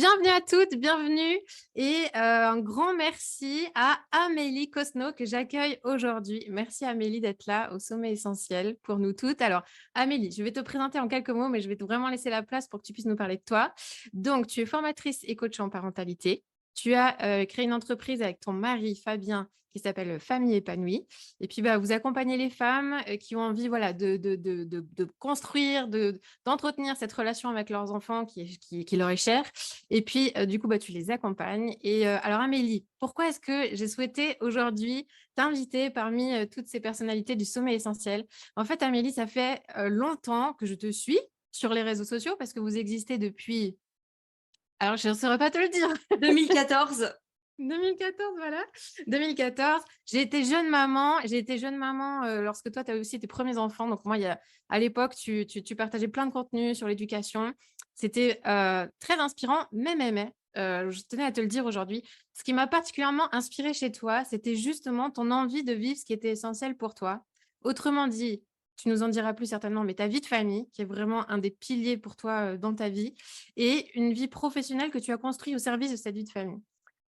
Bienvenue à toutes, bienvenue et un grand merci à Amélie Cosno que j'accueille aujourd'hui. Merci Amélie d'être là au Sommet Essentiel pour nous toutes. Alors Amélie, je vais te présenter en quelques mots, mais je vais vraiment laisser la place pour que tu puisses nous parler de toi. Donc, tu es formatrice et coach en parentalité. Tu as créé une entreprise avec ton mari Fabien qui s'appelle Famille épanouie. Et puis, vous accompagnez les femmes qui ont envie de construire, d'entretenir cette relation avec leurs enfants qui leur est chère. Et puis, du coup, tu les accompagnes. Et alors, Amélie, pourquoi est-ce que j'ai souhaité aujourd'hui t'inviter parmi toutes ces personnalités du sommet essentiel? En fait, Amélie, ça fait longtemps que je te suis sur les réseaux sociaux parce que vous existez depuis... Alors, je ne saurais pas te le dire. 2014. 2014, voilà. 2014. J'ai été jeune maman lorsque toi, tu as aussi tes premiers enfants. Donc, moi, à l'époque, tu partageais plein de contenus sur l'éducation. C'était très inspirant, mais, je tenais à te le dire aujourd'hui. Ce qui m'a particulièrement inspirée chez toi, c'était justement ton envie de vivre ce qui était essentiel pour toi. Autrement dit, tu nous en diras plus certainement, mais ta vie de famille, qui est vraiment un des piliers pour toi dans ta vie, et une vie professionnelle que tu as construite au service de cette vie de famille.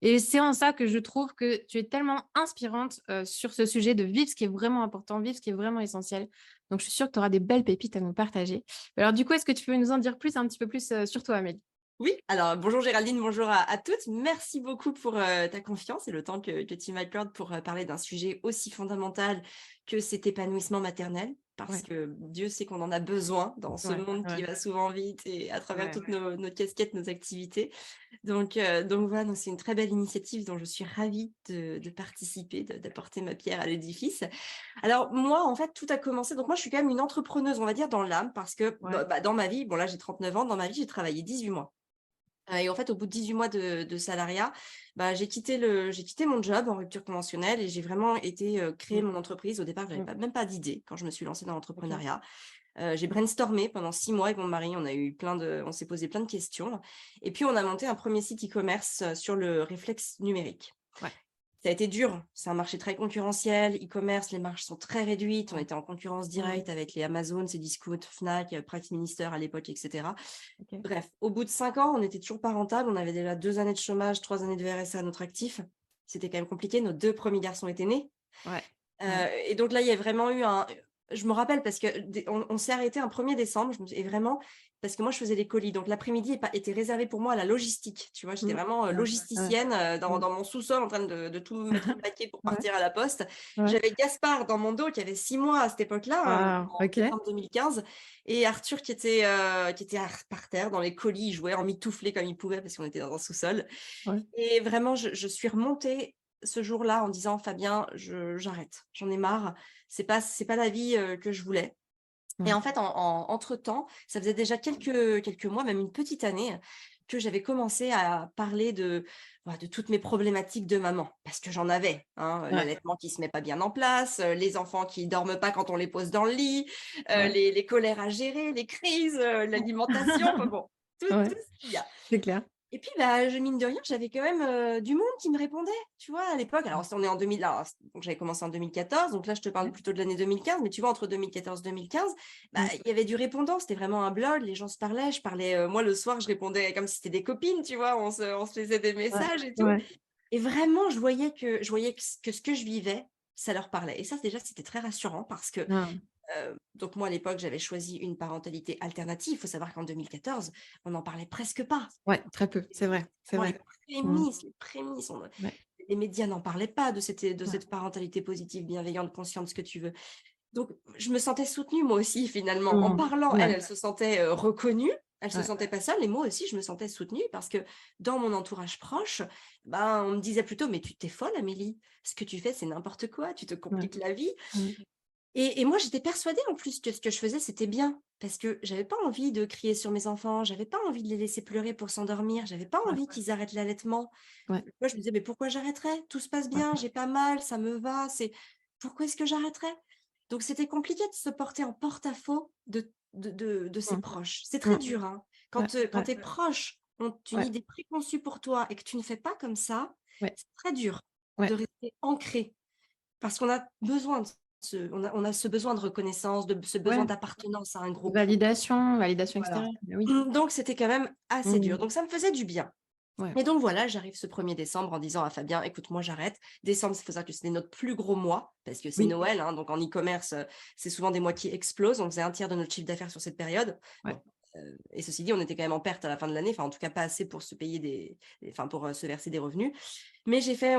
Et c'est en ça que je trouve que tu es tellement inspirante sur ce sujet de vivre ce qui est vraiment important, vivre ce qui est vraiment essentiel. Donc, je suis sûre que tu auras des belles pépites à nous partager. Alors, du coup, est-ce que tu peux nous en dire plus, un petit peu plus sur toi, Amélie? Oui, alors bonjour Géraldine, bonjour à toutes. Merci beaucoup pour ta confiance et le temps que tu m'accordes pour parler d'un sujet aussi fondamental que cet épanouissement maternel. Parce Ouais, que Dieu sait qu'on en a besoin dans ce ouais, monde qui ouais, va souvent vite et à travers ouais. toutes nos casquettes, nos activités. Donc voilà, donc c'est une très belle initiative dont je suis ravie de participer, d'apporter ma pierre à l'édifice. Alors moi, en fait, tout a commencé. Donc moi, je suis quand même une entrepreneuse, on va dire, dans l'âme, parce que Ouais. dans ma vie, bon là j'ai 39 ans, dans ma vie, j'ai travaillé 18 mois. Et en fait, au bout de 18 mois de salariat, j'ai quitté mon job en rupture conventionnelle et j'ai vraiment été, créer Mm, mon entreprise. Au départ, je n'avais mm, pas même pas d'idée quand je me suis lancée dans ok. l'entrepreneuriat. J'ai brainstormé pendant 6 mois avec mon mari, on s'est posé plein de questions et puis on a monté un premier site e-commerce, sur le réflexe numérique. Ouais. Ça a été dur, c'est un marché très concurrentiel, e-commerce, les marges sont très réduites, on Mm, était en concurrence mm, directe avec les Amazon, Cdiscount, Fnac, Price Minister à l'époque, et cetera. ok. Bref, au bout de 5 ans, on n'était toujours pas rentable. On avait déjà 2 années de chômage, 3 années de VRSA à notre actif. C'était quand même compliqué. Nos 2 premiers garçons étaient nés. Ouais. Heu Ouais. et donc là, il y a vraiment eu un je me rappelle parce que on s'est arrêté un 1er décembre, et vraiment parce que moi, je faisais les colis. Donc l'après-midi était réservé pour moi à la logistique, tu vois? J'étais Mm, vraiment, ouais. Ouais. logisticienne, Mm. dans mon sous-sol en train de tout mettre au paquet pour Ouais. partir à la poste. Ouais. J'avais Gaspard dans mon dos qui avait 6 mois à cette époque-là, hein, Wow. en Ok. décembre 2015, et Arthur qui était par terre dans les colis. Il jouait emmitouflé comme il pouvait parce qu'on était dans un sous-sol. Ouais. Et vraiment, je suis remontée ce jour-là en disant: «Fabien, j'arrête, j'en ai marre, c'est pas la vie, que je voulais». Et Ouais. en fait, entre-temps, ça faisait déjà quelques mois, même une petite année, que j'avais commencé à parler de toutes mes problématiques de maman. Parce que j'en avais, hein, Ouais. l'allaitement qui se met pas bien en place, les enfants qui dorment pas quand on les pose dans le lit, Ouais. les colères à gérer, les crises, l'alimentation, enfin bon, tout Ouais. ce qu'il y a. C'est clair. Et puis, je mine de rien, j'avais quand même, du monde qui me répondait, tu vois? À l'époque, alors on est en 2000, alors donc j'avais commencé en 2014, donc là, je te parle Ouais. plutôt de l'année 2015, mais tu vois, entre 2014 2015, Mm. il y avait du répondant, c'était vraiment un blog, les gens se parlaient, je parlais, moi, le soir, je répondais comme si c'était des copines, tu vois? On se laissait des Ouais. messages et tout, Ouais. et vraiment, je voyais que ce que je vivais, ça leur parlait, et ça, déjà, c'était très rassurant parce que, Ah. donc moi, à l'époque, j'avais choisi une parentalité alternative. Il faut savoir qu'en 2014, on n'en parlait presque pas. Ouais, très peu, c'est C'était vrai, c'est vraiment vrai. Mmh. les prémices, Ouais. les médias n'en parlaient pas de Ouais. cette parentalité positive, bienveillante, consciente, ce que tu veux. Donc je me sentais soutenue moi aussi finalement. En Mmh. parlant, Ouais, elle se sentait, reconnue, elle se ouais, sentait pas seule, et moi aussi je me sentais soutenue parce que dans mon entourage proche, on me disait plutôt: «Mais tu t'es folle Amélie, ce que tu fais c'est n'importe quoi, tu te ouais. compliques la vie». Mmh. Et moi, j'étais persuadée en plus que ce que je faisais, c'était bien. Parce que j'avais pas envie de crier sur mes enfants, j'avais pas envie de les laisser pleurer pour s'endormir, j'avais pas Ouais, envie qu'ils arrêtent l'allaitement. ouais, Moi, je me disais: «Mais pourquoi j'arrêterais? Tout se passe ouais, bien, j'ai pas mal, ça me va, c'est pourquoi est-ce que j'arrêterais?» Donc c'était compliqué de se porter en porte-à-faux de ses mmh, proches. C'est très mmh, dur, hein. ouais, Quand ouais, tes proches ont une ouais, idée préconçue pour toi et que tu ne fais pas comme ça, ouais, c'est très dur ouais. de rester ancré. Parce qu'on a besoin de on a ce besoin de reconnaissance, de ce besoin Ouais, d'appartenance à un groupe. validation Voilà. extérieure, mais oui. Donc c'était quand même assez dur. Mmh. Donc ça me faisait du bien. Ouais. Et donc voilà, j'arrive ce 1er décembre en disant à Fabien: «Écoute, moi j'arrête». Décembre, il faut savoir que c'était notre plus gros mois parce que c'est Oui. Noël, hein, donc en e-commerce, c'est souvent des mois qui explosent. On faisait un tiers de notre chiffre d'affaires sur cette période. Ouais. Bon, et ceci dit, on était quand même en perte à la fin de l'année, enfin en tout cas pas assez pour se payer enfin pour, se verser des revenus. Mais j'ai fait: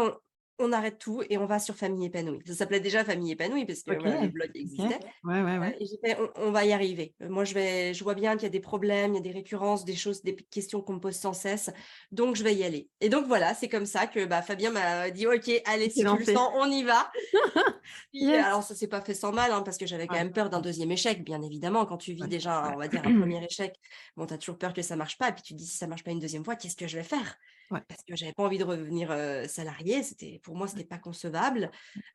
«On arrête tout et on va sur Famille épanouie». Ça s'appelait déjà Famille épanouie parce que OK. voilà, le blog OK. existait. Ouais, ouais, ouais. Et j'ai fait: «On va y arriver. Moi, je vois bien qu'il y a des problèmes, il y a des récurrences, des choses, des questions qu'on me pose sans cesse, donc je vais y aller». Et donc voilà, c'est comme ça que, bah, Fabien m'a dit: «OK, allez, Tu t'es si tu le lancée. sens, on y va». Puis Yes. alors ça s'est pas fait sans mal, hein, parce que j'avais quand Ouais. même peur d'un deuxième échec, bien évidemment. Quand tu vis Ouais. déjà, Ouais. on va dire un premier échec, bon, tu as toujours peur que ça marche pas et puis tu te dis: «Si ça marche pas une deuxième fois, qu'est-ce que je vais faire?» Ouais. Parce que j'avais pas envie de revenir, salariée, pour moi, Ouais. c'était pas concevable.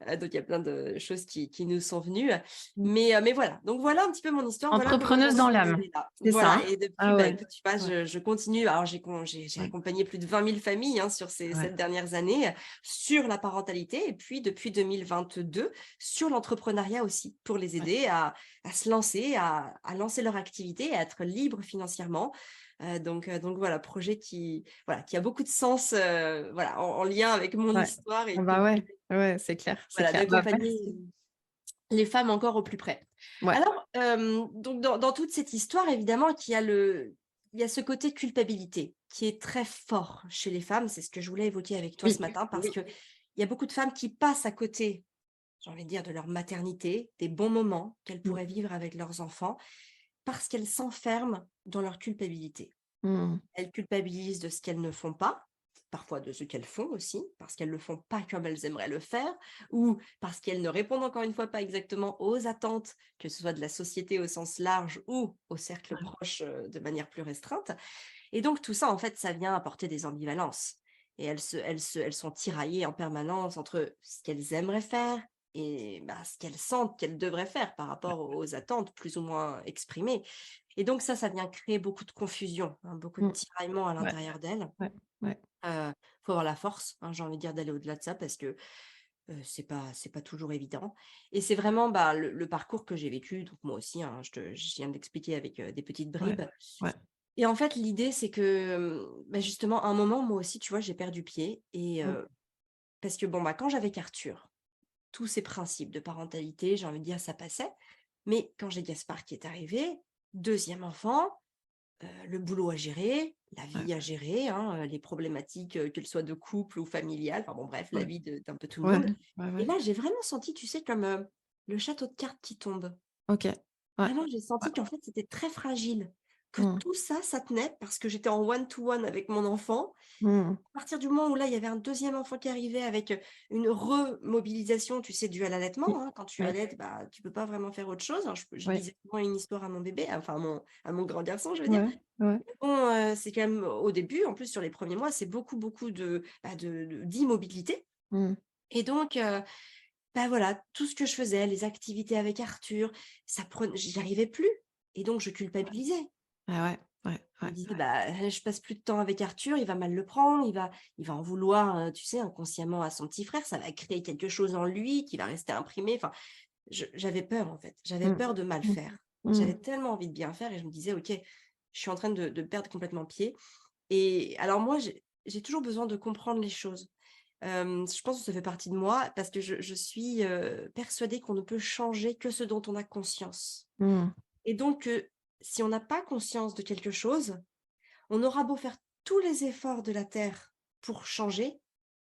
Donc il y a plein de choses qui nous sont venues. Mmh. Mais voilà, donc voilà un petit peu mon histoire, voilà comment j'en Entrepreneuse dans suis l'âme, arrivée là. c'est ça, Voilà, hein? et depuis, Ah bah, ouais. écoute, tu vois, Ouais. je continue. Alors j'ai Ouais. accompagné plus de 20 000 familles, hein, sur ces Ouais. 7 dernières années, sur la parentalité et puis depuis 2022 sur l'entrepreneuriat aussi, pour les Ouais. aider à se lancer, à lancer leur activité, à être libres financièrement. Donc voilà, projet qui a beaucoup de sens, voilà, en lien avec mon Ouais. histoire et Ah qui bah, me ouais. permet, Ouais, c'est clair, c'est voilà, clair. Bah, d'accompagner merci. les femmes encore au plus près. Ouais. Alors, donc dans toute cette histoire, évidemment, il y a ce côté culpabilité qui est très fort chez les femmes. C'est ce que je voulais évoquer avec toi Oui. ce matin parce Oui. qu'il y a beaucoup de femmes qui passent à côté, j'ai envie de dire, de leur maternité, des bons moments qu'elles Mmh. pourraient vivre avec leurs enfants, parce qu'elles s'enferment dans leur culpabilité. Mmh. Elles culpabilisent de ce qu'elles ne font pas, parfois de ce qu'elles font aussi, parce qu'elles ne le font pas comme elles aimeraient le faire, ou parce qu'elles ne répondent encore une fois pas exactement aux attentes, que ce soit de la société au sens large ou au cercle Ouais. proche, de manière plus restreinte. Et donc tout ça, en fait, ça vient apporter des ambivalences. Et elles sont tiraillées en permanence entre ce qu'elles aimeraient faire et bah, ce qu'elles sentent qu'elles devraient faire par rapport aux attentes plus ou moins exprimées. Et donc ça vient créer beaucoup de confusion, hein, beaucoup de Mmh. tiraillements à Ouais. l'intérieur d'elles. Ouais. Ouais. Faut avoir la force, hein, j'ai envie de dire, d'aller au-delà de ça parce que, c'est pas toujours évident. Et c'est vraiment, bah, le parcours que j'ai vécu, donc moi aussi, hein, je viens de l'expliquer avec, des petites Ouais. bribes. Ouais. Et en fait, l'idée, c'est que, bah, justement, à un moment, moi aussi, tu vois, j'ai perdu pied et Mmh. parce que bon, bah, quand j'avais qu'Arthur, tous ces principes de parentalité, j'ai envie de dire, ça passait. Mais quand j'ai Gaspard qui est arrivé, deuxième enfant, le boulot à gérer, la Ouais. vie à gérer, hein, les problématiques, qu'elles soient de couple ou familiales, enfin bon bref, la Ouais. vie de d'un peu tout le Ouais. monde. Ouais, Et ouais. là, j'ai vraiment senti, tu sais, comme, le château de cartes qui tombe. OK. Ouais. Vraiment, j'ai Ouais. senti qu'en fait, c'était très fragile, que Mmh. tout ça, ça tenait parce que j'étais en one to one avec mon enfant. Mmh. À partir du moment où là, il y avait un deuxième enfant qui arrivait avec, une remobilisation, tu sais, due à l'allaitement, Oui. hein. Quand tu Oui. allaites, bah, tu peux pas vraiment faire autre chose, hein. Je Ouais. lisais souvent une histoire à mon bébé, enfin à mon grand garçon, je veux dire. Ouais. Ouais. Bon, c'est quand même au début, en plus sur les premiers mois, c'est beaucoup, beaucoup d'immobilité. Mmh. Et donc, bah, voilà, tout ce que je faisais, les activités avec Arthur, ça prenait j'y arrivais plus et donc je culpabilisais. Ah ouais. Ouais. Je me Ouais. disais: «Bah, je passe plus de temps avec Arthur, il va mal le prendre, il va en vouloir, tu sais, inconsciemment à son petit frère, ça va créer quelque chose en lui qui va rester imprimé». Enfin, j'avais peur, en fait, j'avais Mmh. peur de mal Mmh. faire. Mmh. J'avais tellement envie de bien faire et je me disais: «OK, je suis en train de perdre complètement pied». Et alors moi, j'ai toujours besoin de comprendre les choses. Je pense que ça fait partie de moi parce que je suis, persuadée qu'on ne peut changer que ce dont on a conscience. Mmh. Et donc, si on n'a pas conscience de quelque chose, on aura beau faire tous les efforts de la terre pour changer,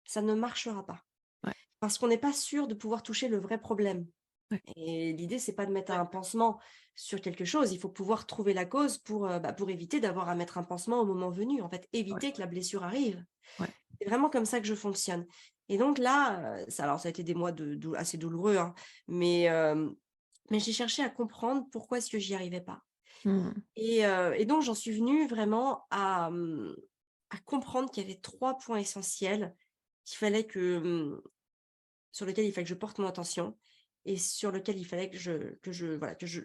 ça ne marchera pas. Ouais. Parce qu'on n'est pas sûr de pouvoir toucher le vrai problème. Ouais. Et l'idée, c'est pas de mettre Ouais. un pansement sur quelque chose, il faut pouvoir trouver la cause pour éviter d'avoir à mettre un pansement au moment venu, en fait, Ouais. éviter que la blessure arrive. Ouais. C'est vraiment comme ça que je fonctionne. Et donc là, ça a été des mois assez douloureux, hein, mais j'ai cherché à comprendre pourquoi est-ce que j'y arrivais pas. Mmh. Et donc j'en suis venue vraiment à comprendre qu'il y avait 3 points essentiels qu'il fallait que, sur lesquels il fallait que je porte mon attention et sur lequel il fallait que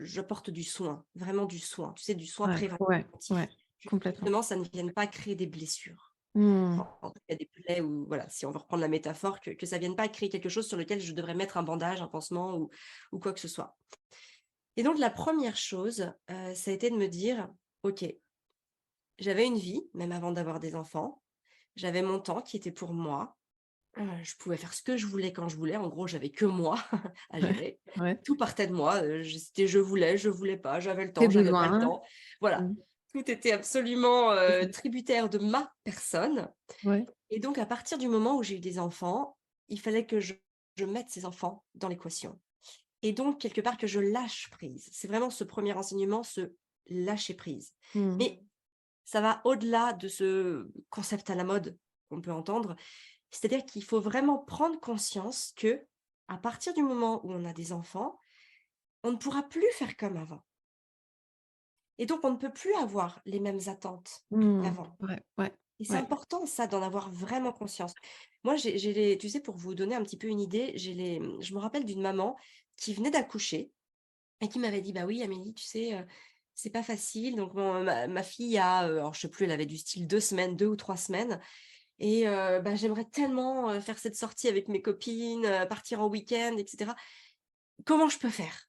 j'apporte du soin, vraiment du soin, tu sais, du soin Ouais. Ouais. préventif. Ouais. Complètement. Justement, ça ne vienne pas créer des blessures. Mmh. En tout cas des plaies ou voilà, si on veut reprendre la métaphore, que ça vienne pas créer quelque chose sur lequel je devrais mettre un bandage, un pansement ou quoi que ce soit. Et donc la première chose, ça a été de me dire: «OK, j'avais une vie, même avant d'avoir des enfants. J'avais mon temps qui était pour moi. Je pouvais faire ce que je voulais quand je voulais. En gros, j'avais que moi à Ouais, gérer. ouais. Tout partait de moi. C'était je voulais pas, j'avais le Tes temps, j'avais pas le besoins. temps. Voilà. Mmh. Tout était absolument C'est ça. tributaire de ma personne. Ouais. Et donc, à partir du moment où j'ai eu des enfants, il fallait que je mette ces enfants dans l'équation. Et donc, quelque part, que je lâche prise. C'est vraiment ce premier enseignement, ce lâcher prise. Mmh. Mais ça va au-delà de ce concept à la mode qu'on peut entendre. C'est-à-dire qu'il faut vraiment prendre conscience que, à partir du moment où on a des enfants, on ne pourra plus faire comme avant. Et donc, on ne peut plus avoir les mêmes attentes Mmh. qu'avant. Ouais, ouais, Et c'est ouais. important, ça, d'en avoir vraiment conscience. Moi, j'ai les, tu sais, pour vous donner un petit peu une idée, je me rappelle d'une maman qui venait d'accoucher et qui m'avait dit: «Bah oui, Amélie, tu sais, c'est pas facile». Donc, ma fille a, alors je sais plus, elle avait du style 2 semaines, 2 ou 3 semaines. Et bah, j'aimerais tellement, faire cette sortie avec mes copines, partir en week-end et cetera. Comment je peux faire?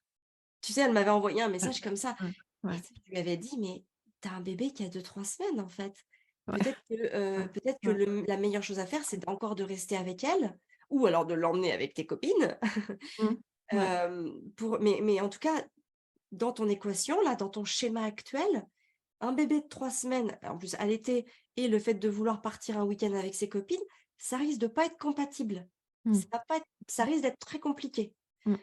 Tu sais, elle m'avait envoyé un Ouais, message comme ça ouais, et ouais, tu sais, je lui avais dit: «Mais tu as un bébé qui a 2 3 semaines, en fait. ouais, Peut-être que ouais, la meilleure chose à faire, c'est encore de rester avec elle ou alors de l'emmener avec tes copines». mmh, ouais, Mais en tout cas, dans ton équation, là, dans ton schéma actuel, un bébé de 3 semaines, en plus à l'été et le fait de vouloir partir un week-end avec ses copines, ça risque de pas être compatible. mmh, Ça risque d'être très compliqué. mmh,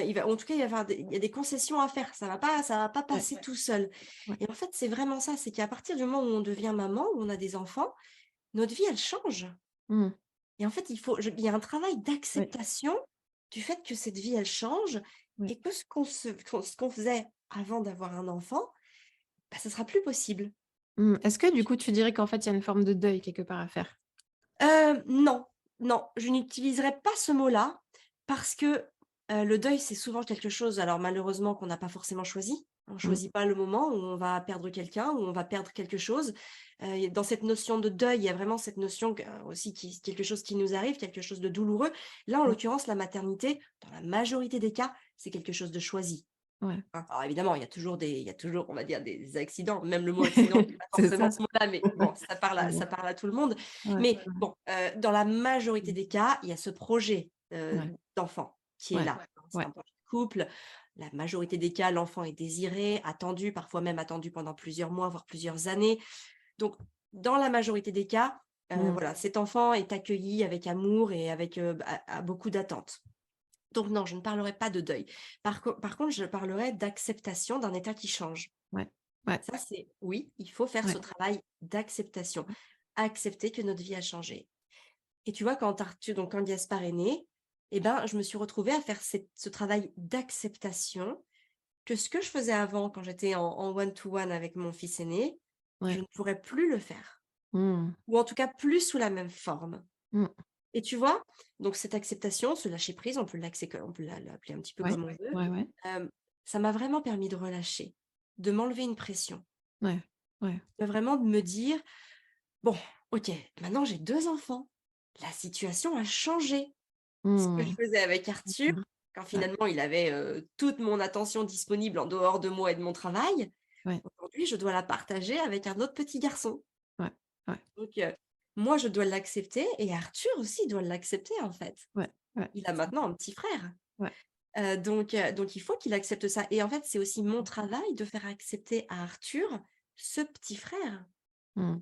Il va en tout cas, il y a des concessions à faire. Ça va pas ouais, passer tout seul. ouais, Et en fait, c'est vraiment ça, c'est qu'à partir du moment où on devient maman, où on a des enfants, notre vie, elle change. mmh, Et en fait, il y a un travail ouais, d'acceptation du fait que cette vie, elle change ouais. et que ce qu'on faisait avant d'avoir un enfant, bah, ça sera plus possible. Mmh. Est-ce que du coup, tu dirais qu'en fait, il y a une forme de deuil quelque part à faire? Non, non, je n'utiliserai pas ce mot-là parce que, le deuil, c'est souvent quelque chose, alors malheureusement, qu'on n'a pas forcément choisi. On ne Mmh, choisit pas le moment où on va perdre quelqu'un, où on va perdre quelque chose. Et dans cette notion de deuil, il y a vraiment cette notion que aussi qui quelque chose qui nous arrive, quelque chose de douloureux. Là, en mmh, l'occurrence, la maternité, dans la majorité des cas, c'est quelque chose de choisi. ouais. Hein. Alors évidemment, il y a toujours, on va dire, des accidents. Même le mot accident, c'est pas C'est forcément ça. ce mot-là, mais bon, Mais ça bon, parle à tout le monde. ouais, Mais ouais, bon, dans la majorité mmh, des cas, il y a ce projet, ouais, d'enfant qui est ouais, là. C'est ouais, un projet de couple. La majorité des cas, l'enfant est désiré, attendu, parfois même attendu pendant plusieurs mois, voire plusieurs années. Donc, dans la majorité des cas, mmh, voilà, cet enfant est accueilli avec amour et avec, beaucoup d'attentes. Donc non, je ne parlerai pas de deuil. Par contre, je parlerai d'acceptation d'un état qui change. ouais, ouais, Ça, c'est oui, il faut faire ce ouais, travail d'acceptation. Accepter que notre vie a changé. Et tu vois, quand Gaspard est né, eh ben, je me suis retrouvée à faire ce travail d'acceptation que ce que je faisais avant quand j'étais en one-to-one avec mon fils aîné, je ouais, ne pourrais plus le faire. mmh, Ou en tout cas plus sous la même forme. mmh, Et tu vois, donc cette acceptation, ce lâcher prise, on peut l'appeler un petit peu ouais, comme on veut. ouais, ouais, Ça m'a vraiment permis de relâcher, de m'enlever une pression, ouais, ouais, vraiment de me dire: «Bon, OK, maintenant j'ai 2 enfants. La situation a changé». Ce que je mmh, faisais avec Arthur, mmh, quand ouais, finalement il avait, toute mon attention disponible en dehors de moi et de mon travail, ouais, aujourd'hui je dois la partager avec un autre petit garçon. ouais, ouais, Donc moi je dois l'accepter et Arthur aussi doit l'accepter en fait. ouais, ouais, Il a maintenant un petit frère. ouais, Donc il faut qu'il accepte ça et en fait, c'est aussi mon travail de faire accepter à Arthur ce petit frère mmh,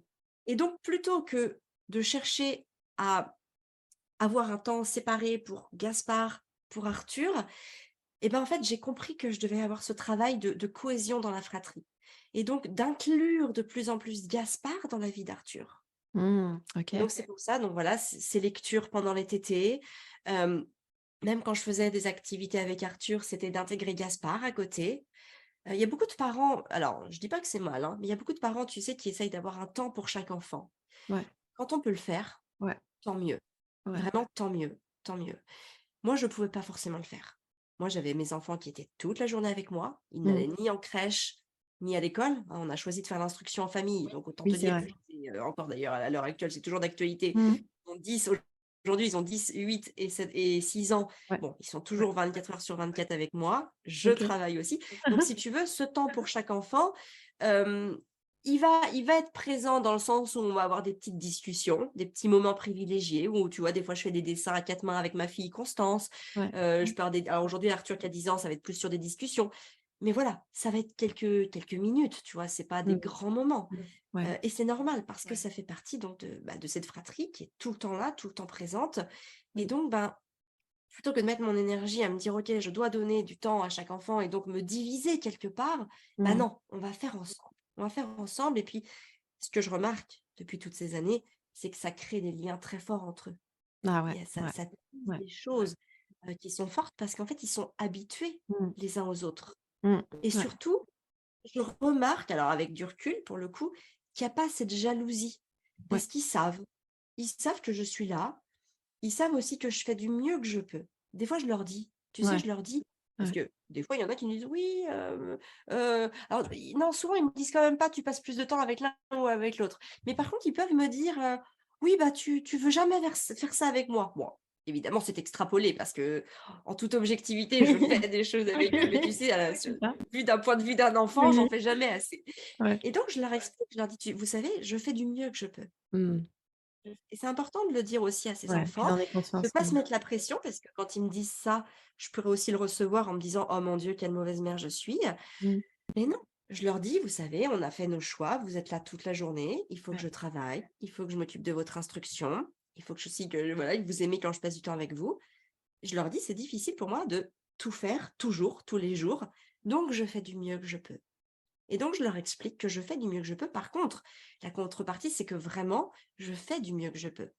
et donc plutôt que de chercher à avoir un temps séparé pour Gaspard, pour Arthur et ben, en fait, j'ai compris que je devais avoir ce travail de cohésion dans la fratrie et donc d'inclure de plus en plus Gaspard dans la vie d'Arthur. mmh, Et OK. donc c'est pour ça, donc voilà, ces lectures pendant les tétés, même quand je faisais des activités avec Arthur, c'était d'intégrer Gaspard à côté. Il y a beaucoup de parents, alors je dis pas que c'est mal, hein, mais il y a beaucoup de parents, tu sais, qui essayent d'avoir un temps pour chaque enfant. Ouais, Quand on peut le faire, ouais, tant mieux. ouais, Vraiment, tant mieux, tant mieux. Moi, je ne pouvais pas forcément le faire. Moi, j'avais mes enfants qui étaient toute la journée avec moi. Ils mmh, n'allaient ni en crèche, ni à l'école. Hein, on a choisi de faire l'instruction en famille. Donc, autant oui, te c'est dire vrai. que encore d'ailleurs à l'heure actuelle, c'est toujours d'actualité. Mmh, Ils ont 10, aujourd'hui, ils ont 10, 8 et 7 et 6 ans. ouais, Bon, ils sont toujours 24 heures sur 24 avec moi. Je OK. travaille aussi. Donc, si tu veux, ce temps pour chaque enfant, euh, il va être présent dans le sens où on va avoir des petites discussions, des petits moments privilégiés où, tu vois, des fois, je fais des dessins à 4 mains avec ma fille Constance. Ouais. Je pars des alors aujourd'hui, Arthur qui a 10 ans, ça va être plus sur des discussions. Mais voilà, ça va être quelques minutes, tu vois? C'est pas des Mmh. grands moments. Ouais. Et c'est normal parce que ça fait partie donc de cette fratrie qui est tout le temps là, tout le temps présente. Et Mmh. donc, ben, plutôt que de mettre mon énergie à me dire: «OK, je dois donner du temps à chaque enfant et donc me diviser quelque part», bah Mmh. non, on va faire ensemble. On va faire ensemble et puis ce que je remarque depuis toutes ces années, c'est que ça crée des liens très forts entre eux. Ah Il ouais, y a ça ouais, ça tisse ouais. des choses, qui sont fortes parce qu'en fait, ils sont habitués Mmh. les uns aux autres Mmh. et Ouais. surtout, je remarque, alors avec du recul pour le coup, qu'il y a pas cette jalousie Ouais. parce qu'ils savent. Ils savent que je suis là. Ils savent aussi que je fais du mieux que je peux. Des fois, je leur dis, tu sais, Ouais. je leur dis parce Ouais. que des fois, il y en a qui me disent: «Oui, alors i non, souvent, ils me disent quand même pas: «Tu passes plus de temps avec l'un ou avec l'autre». Mais par contre, ils peuvent me dire: «Oui, bah, tu veux jamais faire ça avec moi». Bon, évidemment, c'est extrapolé parce que, en toute objectivité, je fais des choses avec eux, mais tu sais, C'est ça. vu d'un point de vue d'un enfant, j'en Oui. fais jamais assez. Ouais. Et donc je leur explique, je leur dis: «Vous savez, je fais du mieux que je peux». Mmh. Et c'est important de le dire aussi à ses Ouais, qu'ils enfants, en aient de conscience. pas se Mmh. mettre la pression parce que quand ils me disent ça, je pourrais aussi le recevoir en me disant: «Oh mon Dieu, quelle mauvaise mère je suis». Mmh. Mais non, je leur dis: «Vous savez, on a fait nos choix, vous êtes là toute la journée, il faut que Ouais. je travaille, il faut que je m'occupe de votre instruction, il faut que je aussi que voilà, que vous aimez quand je passe du temps avec vous». Je leur dis: «C'est difficile pour moi de tout faire, toujours, tous les jours, donc je fais du mieux que je peux». Et donc je leur explique que je fais du mieux que je peux. Par contre, la contrepartie, c'est que vraiment, je fais du mieux que je peux.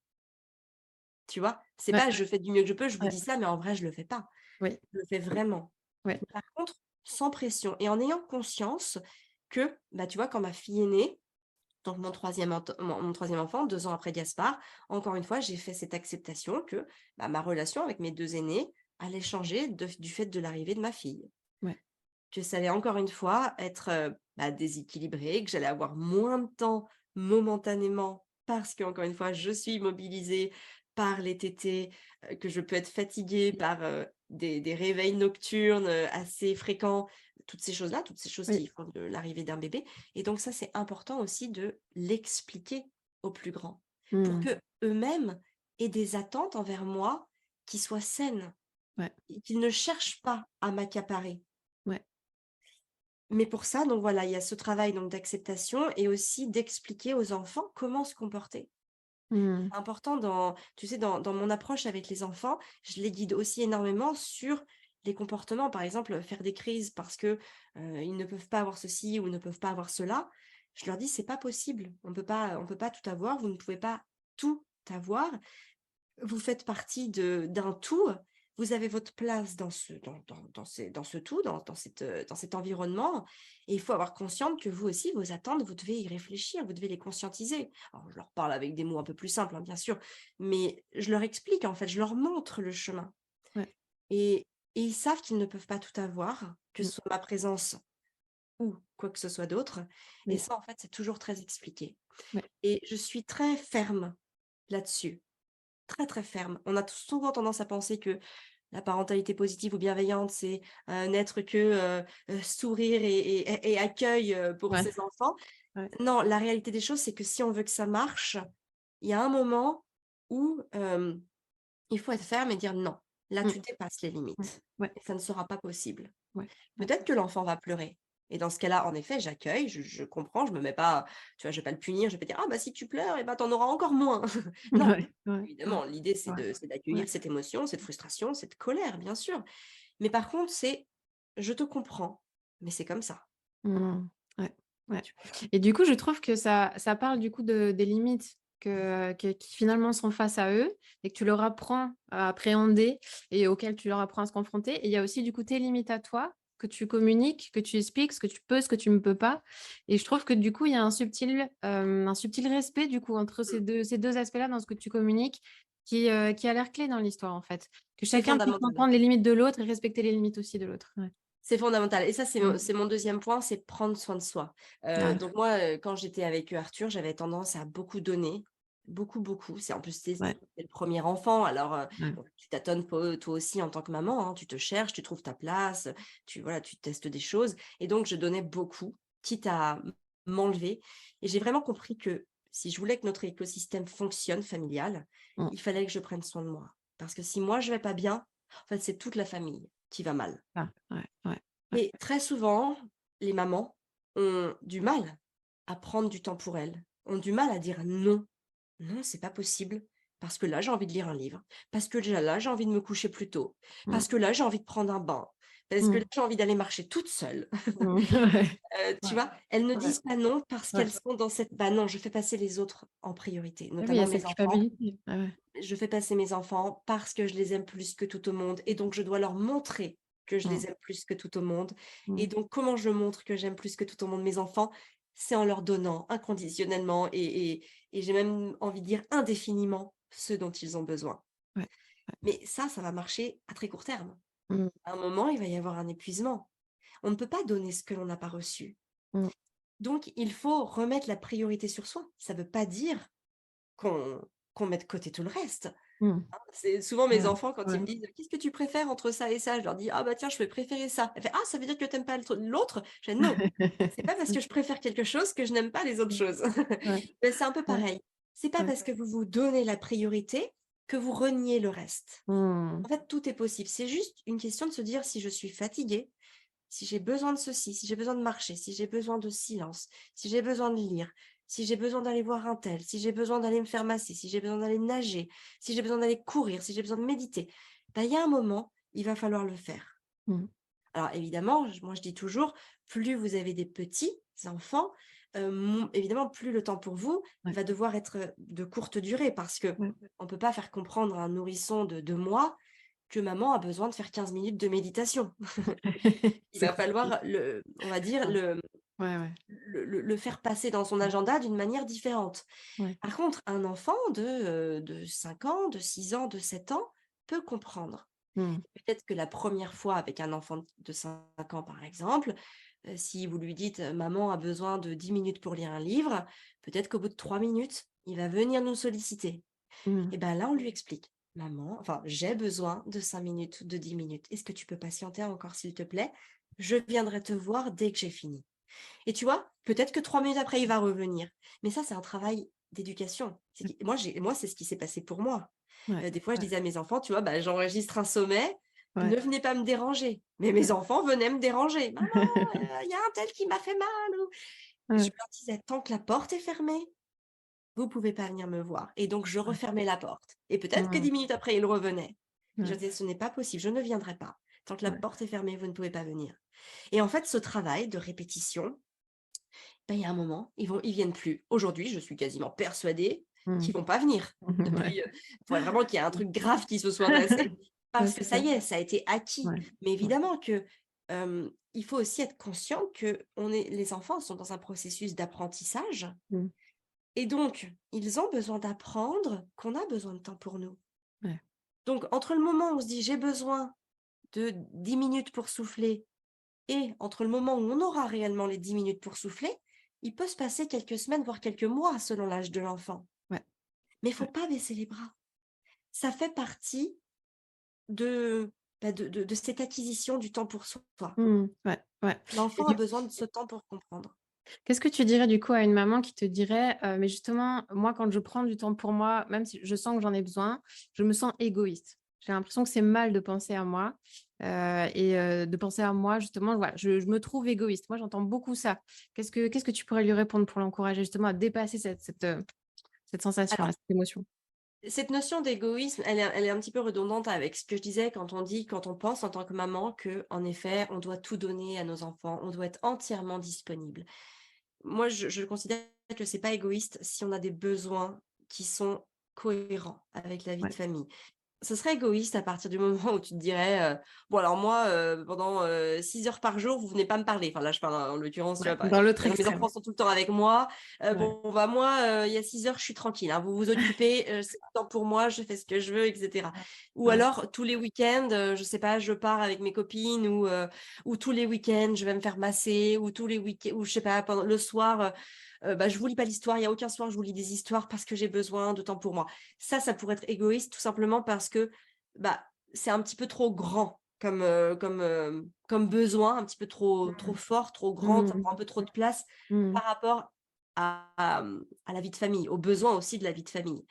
Tu vois? C'est Ouais, pas: «Je fais du mieux que je peux», je vous ouais. dis ça, mais en vrai, je le fais pas. Oui. Je le fais vraiment. Ouais. Par contre, sans pression et en ayant conscience que, bah, tu vois, quand ma fille est née, donc mon 3e enfant, 2 ans après Gaspard, encore une fois, j'ai fait cette acceptation que, bah, ma relation avec mes 2 aînés allait changer du fait de l'arrivée de ma fille. Ouais. Que ça allait encore une fois être, bah, déséquilibré, que j'allais avoir moins de temps momentanément parce qu'encore une fois, je suis mobilisée par les tétés, que je peux être fatiguée par, des réveils nocturnes, assez fréquents, toutes ces choses Oui. qui font de l'arrivée d'un bébé et donc ça, c'est important aussi de l'expliquer aux plus grands pour Mmh. que eux mêmes aient des attentes envers moi qui soient saines Ouais. et qu'ils ne cherchent pas à m'accaparer. Ouais. Mais pour ça, donc voilà, il y a ce travail donc d'acceptation et aussi d'expliquer aux enfants comment se comporter. Mmh. C'est important dans tu sais, dans mon approche avec les enfants, je les guide aussi énormément sur les comportements. Par exemple, faire des crises parce que, ils ne peuvent pas avoir ceci ou ne peuvent pas avoir cela. Je leur dis: «C'est pas possible. On peut pas tout avoir. Vous ne pouvez pas tout avoir. Vous faites partie d'un tout, vous avez votre place dans ce tout, dans cet environnement et il faut avoir conscience que vous aussi, vos attentes, vous devez y réfléchir, vous devez les conscientiser. Alors je leur parle avec des mots un peu plus simples, hein, bien sûr, mais je leur explique en fait, je leur montre le chemin Ouais. et et ils savent qu'ils ne peuvent pas tout avoir, que Mmh. ce soit ma présence ou quoi que ce soit d'autre et Oui. ça, en fait, c'est toujours très expliqué Ouais. et je suis très ferme là-dessus. Très, très ferme. On a souvent tendance à penser que la parentalité positive ou bienveillante, c'est, n'être que, sourire et accueil, pour Ouais. ses enfants. Ouais. Non, la réalité des choses, c'est que si on veut que ça marche, il y a un moment où, il faut être ferme et dire: «Non, là, Mmh. tu dépasses les Mmh. limites Ouais. et ça ne sera pas possible». Ouais. Ouais. Peut-être que l'enfant va pleurer et dans ce cas-là, en effet, j'accueille, je comprends, je me mets pas tu vois, je vais pas le punir, je vais pas dire: «Ah bah, si tu pleures et ben, tu en auras encore moins». Non, Ouais. Ouais. Ouais. évidemment, l'idée Ouais. c'est Ouais. d'accueillir cette émotion, cette frustration, cette colère, bien sûr. Mais par contre, c'est: «Je te comprends, mais c'est comme ça». Mmh. Ouais, ouais Tu vois? et du coup, je trouve que ça parle du coup de des limites qui finalement sont face à eux et que tu leur apprends à appréhender et auxquelles tu leur apprends à se confronter et il y a aussi du coup tes limites à toi, que tu communiques, que tu expliques ce que tu peux, ce que tu ne peux pas et je trouve que du coup, il y a un subtil respect du coup entre Mmh. ces 2 aspects-là dans ce que tu communiques qui a l'air clé dans l'histoire en fait. Que C'est chacun puisse fondamental. comprendre les limites de l'autre et respecter les limites aussi de l'autre. Ouais. C'est fondamental et ça, Mmh. c'est mon 2e point, c'est prendre soin de soi. Ah, Donc moi, quand j'étais avec, Arthur, j'avais tendance à beaucoup donner, beaucoup, beaucoup. C'est en plus, ouais, c'est le premier enfant, alors, ouais. bon, tu tâtonnes toi aussi en tant que maman, hein. Tu te cherches, tu trouves ta place, tu voilà, tu testes des choses et donc je donnais beaucoup, quitte à m'enlever. Et j'ai vraiment compris que si je voulais que notre écosystème fonctionne familial, Mmh. il fallait que je prenne soin de moi. Parce que si moi, je vais pas bien, en fait, c'est toute la famille qui va mal. Ah, ouais, ouais, ouais. Et très souvent, les mamans ont du mal à prendre du temps pour elles, ont du mal à dire non. Non, c'est pas possible. Parce que là, j'ai envie de lire un livre. Parce que déjà là, j'ai envie de me coucher plus tôt. Mmh. Parce que là, j'ai envie de prendre un bain. Parce que Mmh. là, j'ai envie d'aller marcher toute seule. Mmh. Ouais, Tu ouais, vois? Elles ne ouais, disent pas non parce ouais. qu'elles sont dans cette: «Bah non, je fais passer les autres en priorité», Ah oui, il y a notamment cette mes enfants. culpabilité. Ouais, ouais. Je fais passer mes enfants parce que je les aime plus que tout au monde et donc je dois leur montrer que je Mmh. les aime plus que tout au monde. Et Mmh. donc comment je montre que j'aime plus que tout au monde mes enfants? C'est en leur donnant inconditionnellement et j'ai même envie de dire indéfiniment ce dont ils ont besoin. Ouais. Mais ça va marcher à très court terme. Mmh. À un moment, il va y avoir un épuisement. On ne peut pas donner ce que l'on n'a pas reçu. Mmh. Donc il faut remettre la priorité sur soi. Ça ne veut pas dire qu'on met de côté tout le reste. Mmh. C'est souvent mes Ouais, enfants quand ils ouais. me disent: «Qu'est-ce que tu préfères entre ça et ça?» Je leur dis: «Ah bah tiens, je vais préférer ça». Elle fait: «Ah, ça veut dire que tu aimes pas l'autre?» Je fais: «Non, c'est pas parce que je préfère quelque chose que je n'aime pas les autres Mmh. choses». Ouais, Mais c'est un peu ouais, pareil. C'est pas ouais. parce que vous vous donnez la priorité que vous reniez le reste. Mmh. En fait, tout est possible. C'est juste une question de se dire: «Si je suis fatiguée, si j'ai besoin de ceci, si j'ai besoin de marcher, si j'ai besoin de silence, si j'ai besoin de lire, si j'ai besoin d'aller voir un tel, si j'ai besoin d'aller me faire masser, si j'ai besoin d'aller nager, si j'ai besoin d'aller courir, si j'ai besoin de méditer, bah, il y a un moment, il va falloir le faire. Mmh. Alors évidemment, moi je dis toujours, plus vous avez des petits enfants, évidemment, plus le temps pour vous Ouais, va devoir être de courte durée parce que ouais. on ne peut pas faire comprendre à un nourrisson de 2 mois que maman a besoin de faire 15 minutes de méditation. Il C'est va compliqué. falloir on va dire, Ouais, ouais, ouais, le faire passer dans son agenda d'une manière différente. ouais. Par contre, un enfant de 5 ans, de 6 ans, de 7 ans peut comprendre. Mmh. Peut-être que la première fois avec un enfant de 5 ans, par exemple, si vous lui dites: «Maman a besoin de 10 minutes pour lire un livre», peut-être qu'au bout de 3 minutes, il va venir nous solliciter. Mmh. Et ben là, on lui explique: «Maman, enfin, j'ai besoin de 5 minutes, de 10 minutes. Est-ce que tu peux patienter encore, s'il te plaît? Je viendrai te voir dès que j'ai fini». Et tu vois, peut-être que 3 minutes après, il va revenir. Mais ça, c'est un travail d'éducation. Moi, c'est ce qui s'est passé pour moi. Ouais, Des fois, je ouais, disais à mes enfants, tu vois, bah, j'enregistre un sommet, ouais, ne venez pas me déranger. Mais mes ouais, enfants venaient me déranger. «Maman, il y a un tel qui m'a fait mal» ou je ouais, leur disais: «Tant que la porte est fermée, vous pouvez pas venir me voir». Et donc je ouais. refermais la porte. Et peut-être que Mmh. 10 minutes après, ils revenaient. Et je Ouais, disais: «Ce n'est pas possible, je ne viendrai pas. Tant que la ouais. porte est fermée, vous ne pouvez pas venir». Et en fait, ce travail de répétition, bah, il y a un moment, ils viennent plus. Aujourd'hui, je suis quasiment persuadée Mmh. qu'ils vont pas venir Ouais. depuis, il faudrait vraiment qu'il y ait un truc grave qui se soit passé Ouais, parce que c'est ça ça. y est, ça a été acquis. Ouais, Mais ouais. évidemment que, il faut aussi être conscient que les enfants sont dans un processus d'apprentissage Mmh. et donc ils ont besoin d'apprendre qu'on a besoin de temps pour nous. Ouais. Donc entre le moment où on se dit: «J'ai besoin de 10 minutes pour souffler» et entre le moment où on aura réellement les 10 minutes pour souffler, il peut se passer quelques semaines, voire quelques mois selon l'âge de l'enfant. Ouais, Mais il faut ouais. pas baisser les bras. Ça fait partie de, de cette acquisition du temps pour soi. Mmh. Ouais, ouais. Et L'enfant a du besoin de ce temps pour comprendre. Qu'est-ce que tu dirais du coup à une maman qui te dirait, «Mais justement, moi quand je prends du temps pour moi, même si je sens que j'en ai besoin, je me sens égoïste. J'ai l'impression que c'est mal de penser à moi, de penser à moi justement, voilà, je me trouve égoïste». Moi, j'entends beaucoup ça. Qu'est-ce que tu pourrais lui répondre pour l'encourager justement à dépasser cette sensation-là, Alors, cette émotion? cette notion d'égoïsme, elle est un petit peu redondante avec ce que je disais quand on pense en tant que maman que, en effet, on doit tout donner à nos enfants, on doit être entièrement disponible. Moi, je considère que c'est pas égoïste si on a des besoins qui sont cohérents avec la vie de Ouais. famille. Ce serait égoïste à partir du moment où tu te dirais, «Bon alors moi, pendant, 6 heures par jour, vous venez pas me parler». Enfin là, je parle en l'occurrence, tu Ouais, vois? Par dans l'autre exemple, mes extrême. enfants sont tout le temps avec moi. Ouais. Bon, bah, moi, il y a 6 heures, je suis tranquille, hein. Vous vous occupez, c'est le temps pour moi, je fais ce que je veux et cetera. Ou Ouais. alors tous les week-ends, je sais pas, je pars avec mes copines ou tous les week-ends, je vais me faire masser ou tous les week ou je sais pas, pendant le soir, bah, je vous lis pas l'histoire, il y a aucun soir, je vous lis des histoires parce que j'ai besoin de temps pour moi. Ça pourrait être égoïste tout simplement parce que, bah, c'est un petit peu trop grand. comme besoin, un petit peu trop fort, trop grand, ça Mmh. prend un peu trop de place Mmh. par rapport à la vie de famille, aux besoins aussi de la vie de famille.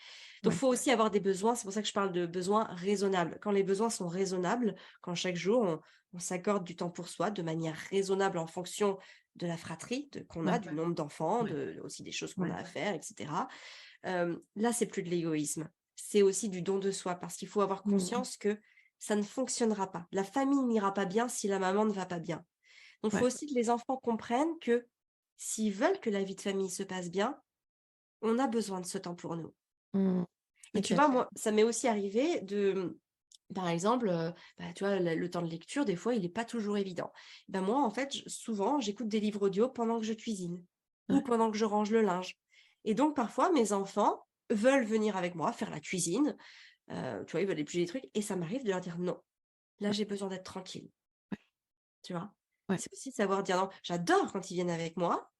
Donc, il Ouais, faut aussi avoir des besoins, c'est pour ça que je parle de besoins raisonnables. Quand les besoins sont raisonnables, quand chaque jour on s'accorde du temps pour soi de manière raisonnable en fonction de la fratrie qu'on a, ouais, du nombre d'enfants, ouais, aussi des choses qu'on ouais. a à faire, etc. Là, c'est plus de l'égoïsme. C'est aussi du don de soi parce qu'il faut avoir Mmh. conscience que ça ne fonctionnera pas. La famille n'ira pas bien si la maman ne va pas bien. Donc, il faut Ouais. aussi que les enfants comprennent que s'ils veulent que la vie de famille se passe bien, on a besoin de ce temps pour nous. Mmh. Et tu OK. vois, moi, ça m'est aussi arrivé par exemple, tu vois, le temps de lecture, des fois, il n'est pas toujours évident. Ben moi, en fait, souvent, j'écoute des livres audio pendant que je cuisine ou Ouais. pendant que je range le linge. Et donc, parfois, mes enfants veulent venir avec moi faire la cuisine. Tu vois, ils veulent éplucher des trucs. Et ça m'arrive de leur dire non. Là, j'ai besoin d'être tranquille. Tu vois? Ouais. C'est aussi de savoir dire non. J'adore quand ils viennent avec moi,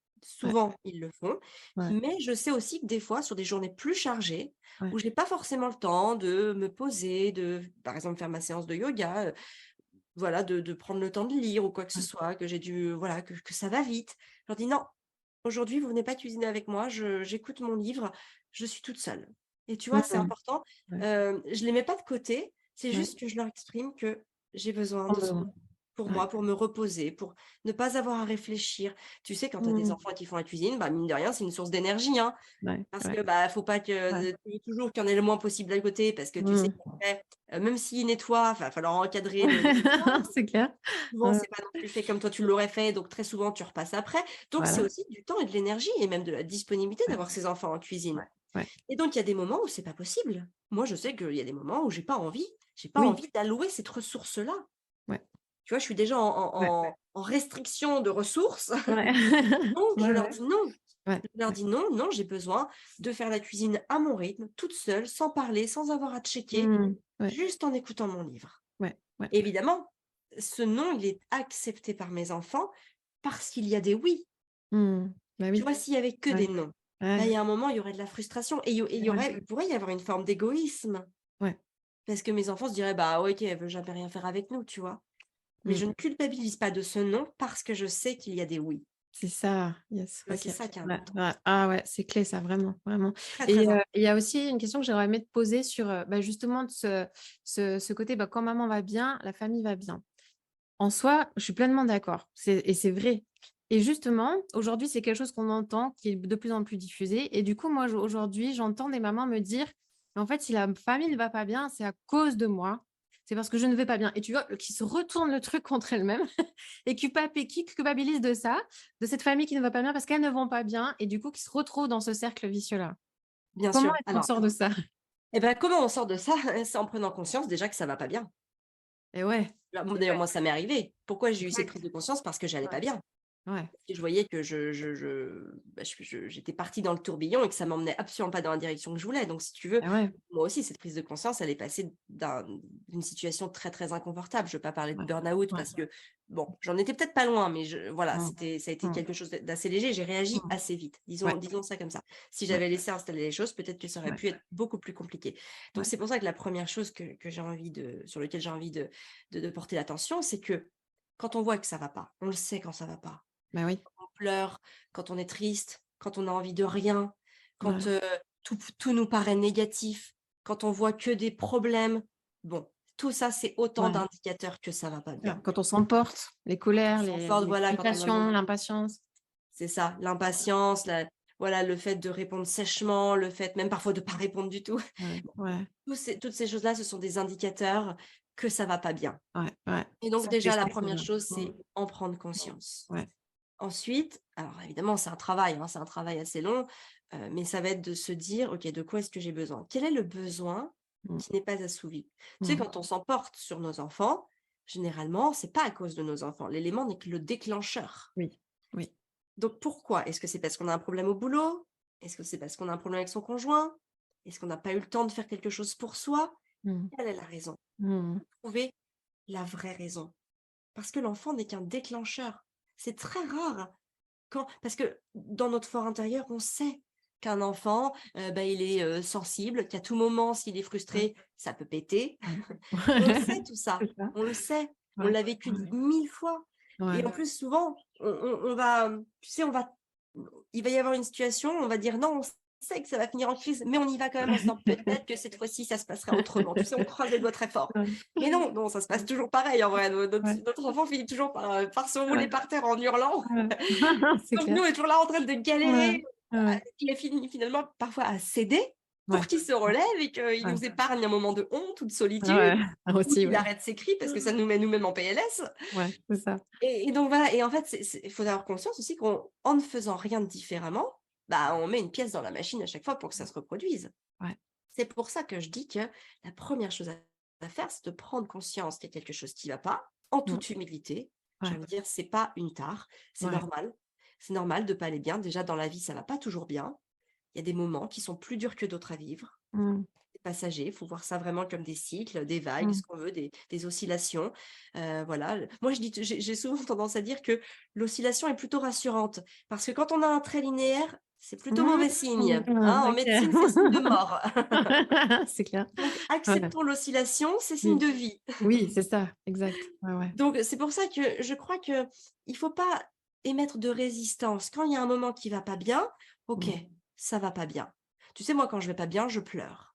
Ouais. souvent ils le font, Ouais. mais je sais aussi que des fois, sur des journées plus chargées, Ouais. où j'ai pas forcément le temps de me poser, de, par exemple, faire ma séance de yoga, voilà, de prendre le temps de lire ou quoi que ce Ouais. soit, que j'ai dû, voilà, que ça va vite. Je leur dis: «Non, aujourd'hui, vous venez pas cuisiner avec moi, j'écoute mon livre, je suis toute seule». Et tu vois, c'est Mmh. important, Ouais. je les mets pas de côté, c'est Ouais. juste que je leur exprime que j'ai besoin En de ce besoin. moment pour Ouais. moi, pour me reposer, pour ne pas avoir à réfléchir. Tu sais, quand tu as des Mmh. enfants qui font la cuisine, bah, mine de rien, c'est une source d'énergie, hein. Ouais. Parce Ouais. que, bah, faut pas Ouais. que tu veux toujours qu'il y en ait le moins possible à côté parce que tu sais Mmh. qu'après, même s'ils nettoient, enfin, il va falloir encadrer le C'est clair. souvent, Ouais. c'est pas non plus fait comme toi tu l'aurais fait, donc très souvent tu repasses après. Donc c'est Voilà. aussi du temps et de l'énergie et même de la disponibilité Ouais. d'avoir ses enfants en Ouais. cuisine. Ouais. Et donc il y a des moments où c'est pas possible. Moi, je sais qu'il y a des moments où j'ai pas Oui. envie d'allouer cette ressource-là. Ouais. Tu vois, je suis déjà Ouais. en restriction de ressources, Ouais. donc je Ouais, leur ouais. dis: «Non». Ouais. Je leur Ouais. dis: «Non, non, j'ai besoin de faire la cuisine à mon rythme, toute seule, sans parler, sans avoir à checker, Mmh. Ouais. juste en écoutant mon livre». Ouais. Ouais. Et évidemment, ce non, il est accepté par mes enfants parce qu'il y a des oui. Mmh. Bah Tu oui. vois, s'il y avait que Ouais. des non, bah, il Ouais. y a un moment, il y aurait de la frustration et Ouais. il pourrait y avoir une forme d'égoïsme. Ouais. Parce que mes enfants se diraient: «Bah, ouais, OK, elle veut jamais rien faire avec nous», tu vois? Mais je ne Mmh. culpabilise pas de ce non parce que je sais qu'il y a des oui. C'est ça, yes, Tu vois, c'est OK. ça qui est Ouais, important. ouais. Ah ouais, c'est clé ça, vraiment, vraiment. Très, Et très important. il y a aussi une question que j'aurais aimé te poser sur, bah, justement de ce côté, bah, quand maman va bien, la famille va bien. En soi, je suis pleinement d'accord, c'est vrai. Et justement, aujourd'hui, c'est quelque chose qu'on entend, qui est de plus en plus diffusé et du coup, moi, aujourd'hui, j'entends des mamans me dire: «En fait, si la famille ne va pas bien, c'est à cause de moi, c'est parce que je ne vais pas bien» et tu vois, qui se retourne le truc contre elles-mêmes et qui culpabilisent de ça, de cette famille qui ne va pas bien parce qu'elles ne vont pas bien et du coup, qui se retrouvent dans ce cercle vicieux-là. Bien Comment sûr. est-ce qu'on Alors, sort de ça? et ben, comment on sort de ça? C'est en prenant conscience déjà que ça va pas bien. Et ouais, Là, et d'ailleurs, ouais, moi, ça m'est arrivé. Pourquoi j'ai eu cette prise exact. de conscience? Parce que j'allais Ouais, pas bien. ouais, Et je voyais que j'étais partie dans le tourbillon et que ça m'emmenait absolument pas dans la direction que je voulais. Donc, si tu veux, et ouais, moi aussi, cette prise de conscience, elle est passée d'une situation très, très inconfortable. Je ne veux pas parler de ouais, burn-out ouais. parce que, bon, j'en étais peut-être pas loin, mais voilà, Mmh. ça a été Mmh. quelque chose d'assez léger. J'ai réagi Mmh. assez vite. Ouais, Disons ça comme ça. Si ouais, j'avais laissé installer les choses, peut-être que ça aurait ouais, pu être beaucoup plus compliqué. Donc, ouais. c'est pour ça que la première chose sur laquelle j'ai envie de porter l'attention, c'est que quand on voit que ça va pas, on le sait quand ça va pas, Bah oui, on pleure, quand on est triste, quand on a envie de rien, quand, voilà. tout nous paraît négatif, quand on voit que des problèmes. Bon, tout ça, c'est autant Ouais, d'indicateurs que ça va pas voilà. bien. Quand on s'emporte, les Quand on colères, s'emporte, les voilà, quand on a besoin irritations, l'impatience. c'est ça, l'impatience, voilà, le fait de répondre sèchement, le fait même parfois de pas répondre du tout. Ouais, Bon, ouais, toutes ces choses-là, ce sont des indicateurs que ça va pas bien. ouais, ouais. Et donc Ça, c'est déjà, la essentiel, première ouais. chose, Mmh. c'est en prendre Mmh. conscience. Ouais. Ensuite, alors évidemment, c'est un travail, hein, c'est un travail assez long, mais ça va être de se dire: «OK, de quoi est-ce que j'ai besoin? Quel est le besoin Mmh. qui n'est pas assouvi?» Tu sais, Mmh. quand on s'emporte sur nos enfants, généralement, c'est pas à cause de nos enfants. L'élément n'est que le déclencheur. Oui, oui. Donc pourquoi? Est-ce que c'est parce qu'on a un problème au boulot? Est-ce que c'est parce qu'on a un problème avec son conjoint? Est-ce qu'on n'a pas eu le temps de faire quelque chose pour soi? Mmh. Quelle est la raison? Mmh. Trouver la vraie raison. Parce que l'enfant n'est qu'un déclencheur. C'est très rare parce que dans notre fort intérieur, on sait qu'un enfant, bah, il est, sensible, qu'à tout moment, s'il est Ouais, frustré, ça peut péter. ouais. On le sait tout ça, C'est ça. on le sait. on ouais, l'a vécu ouais, 1000 fois. Et en ouais. plus, souvent, on va, tu sais, il va y avoir une situation, on va dire non, on sait que ça va finir en crise, mais on y va quand même en se disant peut-être que cette fois-ci, ça se passera autrement. Tu sais, on croise les doigts très fort. Ouais, Mais non, non, ça se passe toujours pareil en vrai. ouais, Notre enfant finit toujours par se rouler ouais, par terre en hurlant. ouais. C'est Donc clair. nous, on est toujours là en train de Ouais, galérer. ouais, Il a fini finalement parfois à céder pour ouais, qu'il se relève et qu'il ouais, nous épargne un moment de honte ou de solitude, ouais. ou Aussi, qu'il ouais. arrête ses cris parce que ça nous met nous-mêmes en PLS. Ouais, c'est ça. Et donc voilà, et en fait, il faut avoir conscience aussi qu'en ne faisant rien de différemment, bah, on met une pièce dans la machine à chaque fois pour que ça se reproduise. Ouais. C'est pour ça que je dis que la première chose à faire, c'est de prendre conscience qu'il y a quelque chose qui ne va pas, en Mmh. toute humilité. J'ai Ouais, envie de dire, c'est pas une tare, c'est ouais. normal. C'est normal de pas aller bien. Déjà, dans la vie, ça va pas toujours bien. Il y a des moments qui sont plus durs que d'autres à vivre. Mmh. C'est passager, il faut voir ça vraiment comme des cycles, des vagues, Mmh. ce qu'on veut, des oscillations. Voilà. Moi, j'ai souvent tendance à dire que l'oscillation est plutôt rassurante, parce que quand on a un trait linéaire, c'est plutôt Mmh. mauvais signe. Hein. En OK. médecine, c'est signe de mort. C'est clair. Donc, Ouais. acceptons l'oscillation, c'est signe Oui. de vie. Oui, c'est ça, exact. Ouais, ouais. Donc, c'est pour ça que je crois que il faut pas émettre de résistance. Quand il y a un moment qui va pas bien, ok, Mmh. ça va pas bien. Tu sais, moi, quand je vais pas bien, je pleure.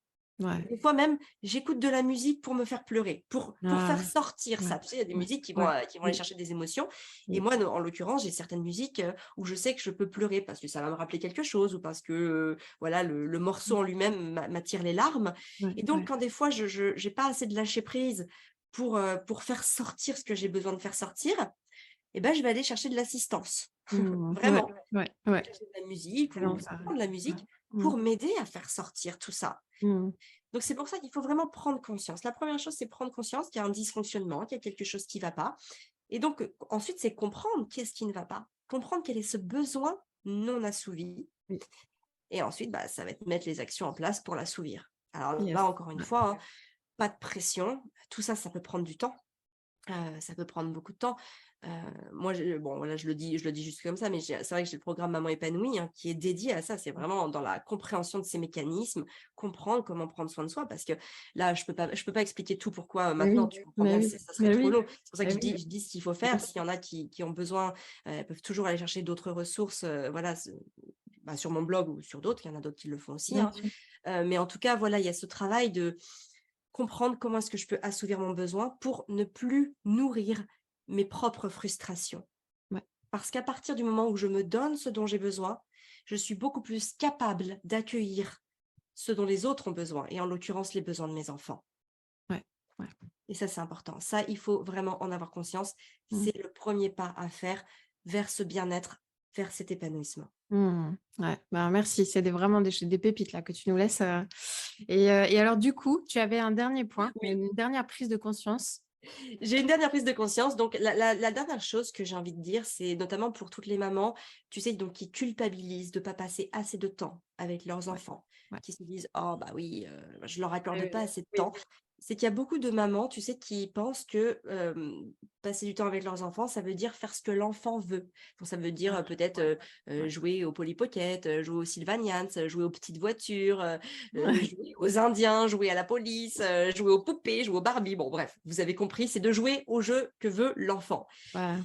Ouais. Des fois même, j'écoute de la musique pour me faire pleurer, pour Ah faire ouais. sortir Ouais. ça. Tu sais, il y a des Ouais. musiques Ouais. qui vont aller Oui. chercher des émotions. Et Oui. moi, en l'occurrence, j'ai certaines musiques où je sais que je peux pleurer parce que ça va me rappeler quelque chose ou parce que voilà, le morceau en lui-même m'attire les larmes. Ouais, Et donc, ouais. quand des fois, je n'ai pas assez de lâcher prise pour faire sortir ce que j'ai besoin de faire sortir, eh ben, je vais aller chercher de l'assistance. Mmh. Ouais, Vraiment. ouais, Je vais ouais. chercher de la musique ou Excellent ça. simplement de la Ouais. musique Mmh. pour m'aider à faire sortir tout ça. Mmh. Donc, c'est pour ça qu'il faut vraiment prendre conscience. La première chose, c'est prendre conscience qu'il y a un dysfonctionnement, qu'il y a quelque chose qui ne va pas. Et donc, ensuite, c'est comprendre qu'est-ce qui ne va pas. Comprendre quel est ce besoin non assouvi. Oui. Et ensuite, bah, ça va être mettre les actions en place pour l'assouvir. Alors Yes. là, encore une Ouais. fois, hein, pas de pression. Tout ça, ça peut prendre du temps. Ça peut prendre beaucoup de temps. Heu, Moi, bon, voilà, je le dis juste comme ça, mais c'est vrai que j'ai le programme Maman épanouie, hein, qui est dédié à ça. C'est vraiment dans la compréhension de ces mécanismes, comprendre comment prendre soin de soi. Parce que là, je peux pas expliquer tout pourquoi, Mais maintenant, oui, tu comprends mais bien que oui, ça serait mais trop oui, long. C'est pour ça que mais oui. je dis ce qu'il faut Ouais. faire. S'il y en a qui ont besoin, elles peuvent toujours aller chercher d'autres ressources, voilà, bah, sur mon blog ou sur d'autres. Il y en a d'autres qui le font aussi, Bien hein. sûr. Mais en tout cas, voilà, il y a ce travail de comprendre comment est-ce que je peux assouvir mon besoin pour ne plus nourrir mes propres frustrations. Ouais. Parce qu'à partir du moment où je me donne ce dont j'ai besoin, je suis beaucoup plus capable d'accueillir ce dont les autres ont besoin, et en l'occurrence les besoins de mes enfants. Ouais. Ouais. Et ça, c'est important. Ça, il faut vraiment en avoir conscience. Mmh. C'est le premier pas à faire vers ce bien-être, vers cet épanouissement. Mmh. Ouais, ben, merci. C'est vraiment des pépites là que tu nous laisses. Et alors, du coup, tu avais un dernier point, Oui. une dernière prise de conscience. J'ai une dernière prise de conscience. Donc, la dernière chose que j'ai envie de dire, c'est notamment pour toutes les mamans, tu sais, donc qui culpabilisent de ne pas passer assez de temps avec leurs Ouais. enfants, Ouais. qui se disent: «Oh bah oui, je leur accorde Oui, pas assez de oui, temps». C'est qu'il y a beaucoup de mamans, tu sais, qui pensent que, passer du temps avec leurs enfants, ça veut dire faire ce que l'enfant veut. Donc ça veut dire, peut-être, ouais, ouais. jouer au Polly Pocket, jouer aux Sylvanians, jouer aux petites voitures, Ouais. jouer aux Indiens, jouer à la police, jouer aux poupées, jouer aux Barbie. Bon, bref, vous avez compris, c'est de jouer au jeu que veut l'enfant. Ouais.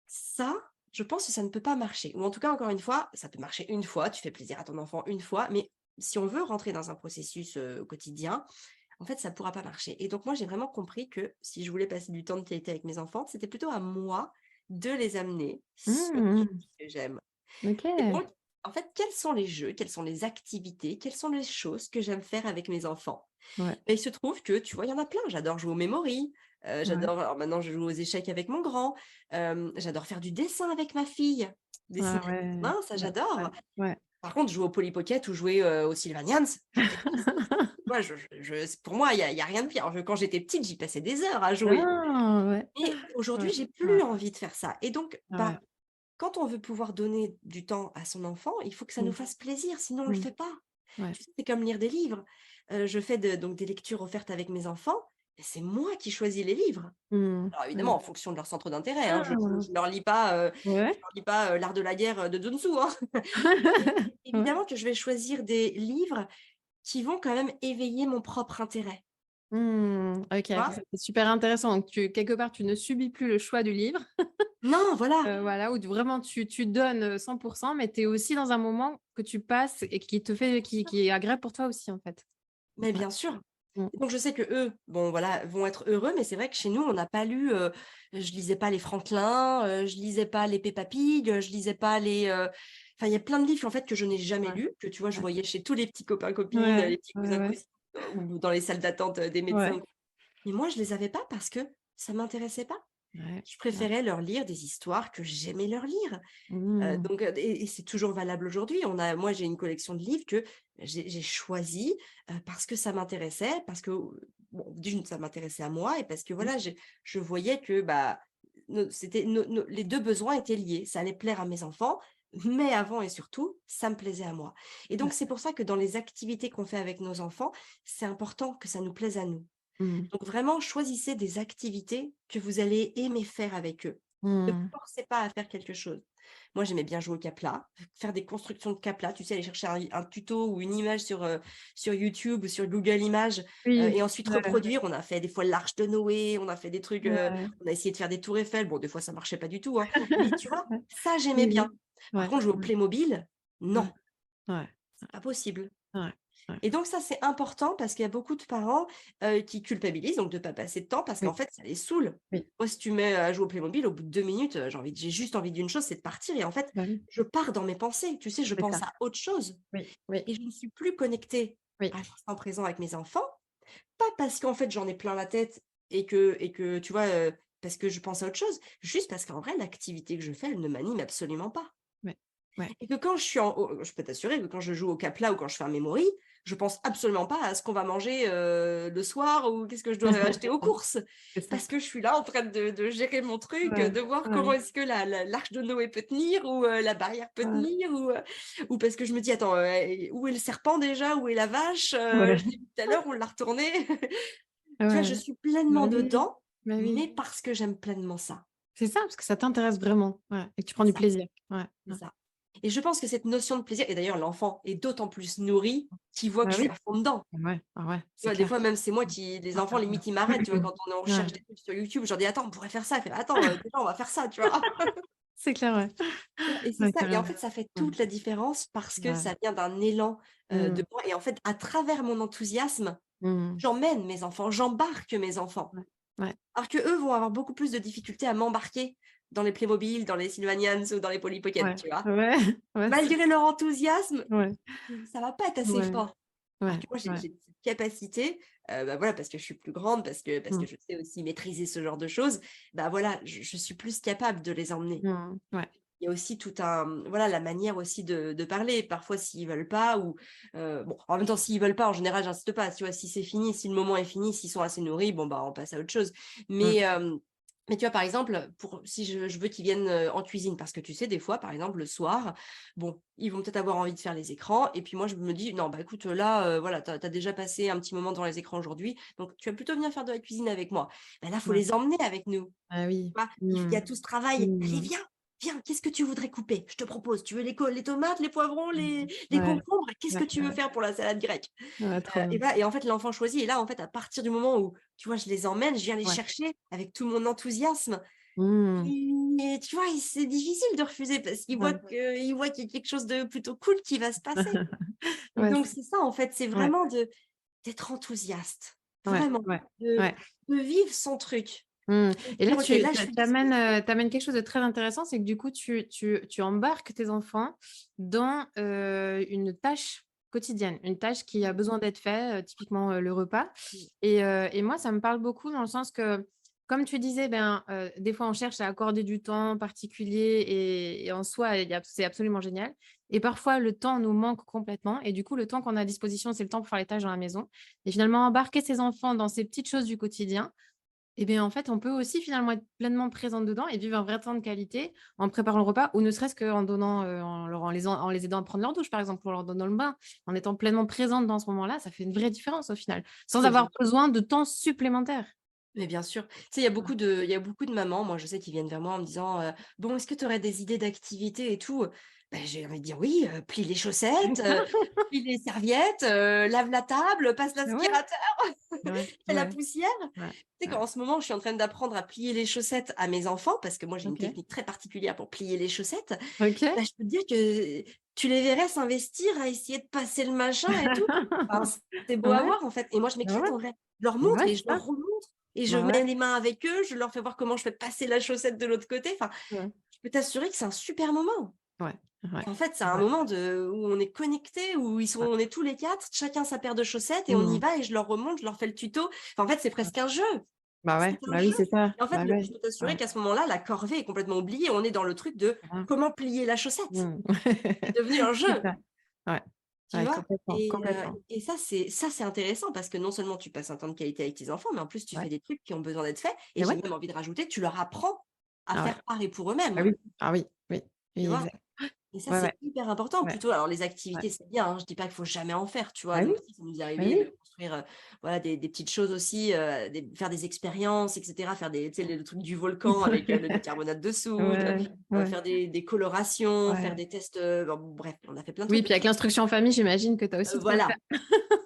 Ça, je pense que ça ne peut pas marcher. Ou en tout cas, encore une fois, ça peut marcher une fois, tu fais plaisir à ton enfant une fois, mais si on veut rentrer dans un processus quotidien, en fait, ça ne pourra pas marcher. Et donc, moi, j'ai vraiment compris que si je voulais passer du temps de qualité avec mes enfants, c'était plutôt à moi de les amener sur les Mmh. choses que j'aime. Et OK. donc, en fait, quels sont les jeux, quelles sont les activités, quelles sont les choses que j'aime faire avec mes enfants? Ouais. Et il se trouve que, tu vois, il y en a plein. J'adore jouer au memory, Ouais. j'adore, alors maintenant je joue aux échecs avec mon grand, j'adore faire du dessin avec ma fille, Ah dessiner avec ouais. ses mains, ça Ouais. Ouais. j'adore. Ouais. Par contre, jouer au Polly Pocket ou jouer, aux Sylvanians, je déteste. Moi, pour moi, il y a rien de pire. Quand j'étais petite, j'y passais des heures à jouer. Ah ouais. Mais aujourd'hui, Ouais. j'ai Ouais. plus envie de faire ça. Et donc, Ouais. bah, quand on veut pouvoir donner du temps à son enfant, il faut que ça nous Mmh. fasse plaisir, sinon on le Mmh. fait pas. Ouais. Tu sais, c'est comme lire des livres. Je fais donc des lectures offertes avec mes enfants, et c'est moi qui choisis les livres. Mmh. Alors Mmh. évidemment, en fonction de leur centre d'intérêt, hein. Ah! Je leur lis pas, Ouais. L'art de la guerre, de Sun Tzu, hein. Mais Ouais. évidemment que je vais choisir des livres qui vont quand même éveiller mon propre intérêt. OK, Tu vois? ça, c'est super intéressant. Donc quelque part, tu ne subis plus le choix du livre, Non, voilà. voilà, où vraiment tu donnes, 100, mais tu es aussi dans un moment que tu passes et qui te fait qui est agréable pour toi aussi, en fait. Mais Ouais. bien sûr. Mmh. Et donc je sais que eux, bon voilà, vont être heureux, mais c'est vrai que chez nous, on n'a pas lu, je lisais pas les Franklin, je lisais pas les Peppa Pig, je lisais pas les, enfin il y a plein de livres en fait que je n'ai jamais Ouais, lus, que tu vois, je ouais. voyais chez tous les petits copains copines, Ouais, les petits ouais, cousins ouais. cousines, ou dans les salles d'attente, des médecins. Ouais. Mais moi je les avais pas parce que ça m'intéressait pas. Ouais, Je ouais. préférais leur lire des histoires que j'aimais leur lire. Mmh. Donc et c'est toujours valable aujourd'hui. Moi, j'ai une collection de livres que j'ai choisis, parce que ça m'intéressait, parce que, bon, d'une, ça m'intéressait à moi et parce que Mmh. voilà, je voyais que, bah, les 2 besoins étaient liés. Ça allait plaire à mes enfants, mais avant et surtout, ça me plaisait à moi. Et Ouais. donc c'est pour ça que dans les activités qu'on fait avec nos enfants, c'est important que ça nous plaise à nous. Mmh. Donc vraiment, choisissez des activités que vous allez aimer faire avec eux. Ne Mmh. forcez pas à faire quelque chose. Moi, j'aimais bien jouer au Capla, faire des constructions de Capla, tu sais, aller chercher un tuto ou une image sur YouTube ou sur Google Images, Oui. et ensuite Ouais, reproduire. On a fait des fois l'Arche de Noé, on a fait des trucs, ouais, on a essayé de faire des tours Eiffel. Bon, des fois, ça marchait pas du tout, hein, mais tu vois, ouais. ça, j'aimais Oui, bien. oui. Par Ouais, contre, jouer au ouais, Playmobil, ouais, non, ouais, c'est pas possible. ouais, ouais. Et donc ça, c'est important parce qu'il y a beaucoup de parents, qui culpabilisent, donc de ne pas passer de temps parce qu'en Oui, fait, ça les saoule. oui. Moi, si tu mets à jouer au Playmobil, au bout de 2 minutes, j'ai juste envie d'une chose, c'est de partir et en fait, Bah oui, je pars dans mes pensées, tu sais? Je c'est pense ça. à autre chose Oui, oui, et je ne suis plus connectée oui. à l'instant présent avec mes enfants, pas parce qu'en fait, j'en ai plein la tête et que tu vois, parce que je pense à autre chose, juste parce qu'en vrai, l'activité que je fais, elle ne m'anime absolument pas. Ouais, ouais. Et que quand je suis je peux t'assurer que quand je joue au Capla ou quand je fais un memory, je pense absolument pas à ce qu'on va manger, le soir ou qu'est-ce que je dois acheter aux courses. C'est ça. Parce que je suis là en train de gérer mon truc, Ouais, de voir comment ouais, est-ce que l'arche de Noé peut tenir ou, la barrière peut ouais, tenir ou parce que je me dis: «Attends, où est le serpent déjà? Où est la vache? ouais, Je l'ai vu tout à l'heure, on l'a retourné». Tu vois? Je ouais. suis Bah pleinement oui, dedans, bah mais oui. parce que j'aime pleinement ça. C'est ça, parce que ça t'intéresse vraiment, ouais, et que tu prends C'est du ça. plaisir. Ouais, C'est ouais. ça. Et je pense que cette notion de plaisir et d'ailleurs l'enfant est d'autant plus nourri qu'il voit que Bah je suis oui. à fond dedans. Ouais, ah ouais, Tu c'est vois, des clair. fois même c'est moi qui les Ouais, enfants limite ils ouais, m'arrêtent, tu vois? ouais. Quand on Ouais, cherche des trucs sur YouTube, je leur dis: «Attends, on pourrait faire ça». Elle fait: «Attends, déjà on va faire ça», tu vois? c'est clair, ouais. Tu vois? Et c'est Ouais, ça et en carrément. fait ça fait Ouais, toute la différence parce que ouais. ça vient d'un élan, de Mmh. moi et en fait à travers mon enthousiasme, Mmh. j'emmène mes enfants, j'embarque mes enfants. Ouais, ouais. Alors qu'eux vont avoir beaucoup plus de difficultés à m'embarquer dans les Playmobil, dans les Sylvanians ou dans les Polly Pocket, Ouais, tu vois? ouais, ouais, c'est Malgré leur enthousiasme, ouais, ça va pas être assez ouais, fort. Alors ouais, que moi, ouais. j'ai cette capacité, bah, voilà, parce que je suis plus grande, parce que Mmh. je sais aussi maîtriser ce genre de choses, bah, voilà, je suis plus capable de les emmener. Mmh. Ouais. Il y a aussi tout un voilà, la manière aussi de parler. Parfois, s'ils veulent pas ou bon, en même temps, s'ils veulent pas, en général, j'insiste pas, tu vois? Si c'est fini, si le moment est fini, s'ils sont assez nourris, bon, bah, on passe à autre chose. Mmh. Mais tu vois, par exemple, si je veux qu'ils viennent, en cuisine parce que tu sais, des fois, par exemple, le soir, bon, ils vont peut-être avoir envie de faire les écrans et puis moi, je me dis: «Non, bah, écoute, là, voilà, tu as déjà passé un petit moment devant les écrans aujourd'hui, donc tu vas plutôt venir faire de la cuisine avec moi». Bah, là, faut Ouais. les emmener avec nous. Ah oui. Tu vois? Il y Mmh. a tout ce travail. «Allez, Mmh. viens, viens, qu'est-ce que tu voudrais couper? Je te propose. Tu veux les tomates, les poivrons, Mmh. les Ouais, concombres? Qu'est-ce que ouais, tu veux ouais. faire pour la salade grecque?» Ouais, trop Et bien. voilà et en fait, l'enfant choisit et là, en fait, à partir du moment où, tu vois, je les emmène, je viens les Ouais. chercher avec tout mon enthousiasme Mmh. et tu vois, c'est difficile de refuser parce Ouais. qu'ils voient qu'il y a quelque chose de plutôt cool qui va se passer et Ouais, donc c'est ça, en fait, c'est ouais, vraiment d'être enthousiaste, ouais, vraiment, ouais, de ouais. de vivre son truc Mmh, et de et là, dire: «OK, tu là, je suis tu amènes, disponible». quelque chose de très intéressant, c'est que du coup, tu embarques tes enfants dans, une tâche quotidienne, une tâche qui a Mmh, besoin d'être faite, typiquement, le repas, mmh. et moi, ça me parle beaucoup dans le sens que, comme tu disais, ben, des fois, on cherche à accorder du temps particulier et en soi, il y a c'est absolument génial, et parfois, le temps nous manque complètement et du coup, le temps qu'on a à disposition, c'est le temps pour faire les tâches dans la maison, et finalement, embarquer ses enfants dans ces petites choses du quotidien, et bien, en fait, on peut aussi finalement être pleinement présente dedans et vivre un vrai temps de qualité en préparant le repas ou ne serait-ce qu'en donnant, en les aidant à prendre leur douche, par exemple, ou en leur donnant le bain. En étant pleinement présente dans ce moment-là, ça fait une vraie différence au final, sans Mais bien avoir besoin de temps supplémentaire. Mais bien sûr. Tu sais, il y a beaucoup de mamans, moi je sais, qui viennent vers moi en me disant, «Bon, est-ce que tu aurais des idées d'activités et tout?» Bah, j'ai envie de dire oui, plie les chaussettes, plie les serviettes, lave la table, passe Ouais, l'aspirateur, ouais, fais la ouais, poussière. ouais, Tu sais ouais. qu'en ce moment, je suis en train d'apprendre à plier les chaussettes à mes enfants parce que moi, j'ai une OK. technique très particulière pour plier les chaussettes. OK. Bah, je peux te dire que tu les verrais s'investir à essayer de passer le machin et tout. Enfin, c'est beau à Ouais, voir, en fait, et moi, je bah, m'éclate ouais, en vrai. Je leur bah, montre ouais, et c'est je ça. leur remontre et je Bah, ouais, mets les mains avec eux, je leur fais voir comment je fais passer la chaussette de l'autre côté. Enfin, ouais, je peux t'assurer que c'est un super moment. ouais, ouais, En fait, c'est c'est un vrai, moment où on est connectés, où ouais. on est tous les 4, chacun sa paire de chaussettes et on y Mmh. va et je leur remonte, je leur fais le tuto. Enfin, en fait, c'est Ouais. presque un jeu. Bah, C'est ouais, un bah, oui, jeu c'est ça. et en fait, Bah, je ouais, peux t'assurer ouais, qu'à ce moment-là, la corvée est complètement oubliée. On est dans le truc de voilà. comment plier la chaussette. Mmh. C'est devenu un C'est jeu, ça. Ouais, tu ouais, vois? complètement, complètement. Et ça, c'est intéressant parce que non seulement tu passes un temps de qualité avec tes enfants, mais en plus, tu Ouais. fais des trucs qui ont besoin d'être faits et Et j'ai ouais, même envie de rajouter, tu leur apprends à ah ouais, faire par et pour ah eux-mêmes, oui, ah oui, oui, tu oui, vois? exact. Et ça, Ouais, ouais, c'est hyper important ouais, plutôt. Alors les ouais. activités, c'est bien, hein, je dis pas qu'il faut jamais en faire, tu vois? Bah Nous oui, aussi, ça nous est bah arrivé de oui. construire, voilà des petites choses aussi, faire des expériences et cetera, faire des tu sais, le truc du volcan avec, le bicarbonate de soude, Ouais, ouais, faire des colorations, faire ouais. des tests, bon bref, on a fait plein de Oui, trucs. puis avec l'instruction en famille, j'imagine que tu as aussi de quoi Voilà. faire.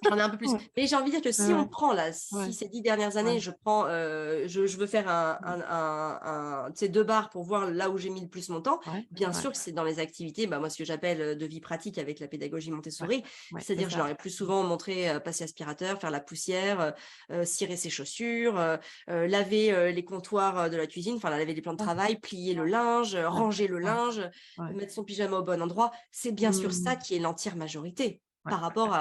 J'en ai un peu plus. Ouais, Mais j'ai envie de dire que ouais, si on ouais, prend là, ouais, si ces 10 dernières ouais. années, je prends, je veux faire tu sais, 2 barres pour voir là où j'ai mis le plus mon temps. Ouais, Bien ouais, sûr que c'est dans les activités, bah, moi, ce que j'appelle, de vie pratique avec la pédagogie ouais, Montessori. ouais, c'est C'est-à-dire, je ça. leur ai plus souvent montré, passer aspirateur, faire la poussière, cirer ses chaussures, laver, les comptoirs, de la cuisine, enfin, laver les plans de Ouais, travail, plier le ouais, linge, ouais, ranger le ouais, linge, ouais. mettre son pyjama au bon endroit. C'est bien sûr ça Mmh. qui est l'entière majorité Ouais, par rapport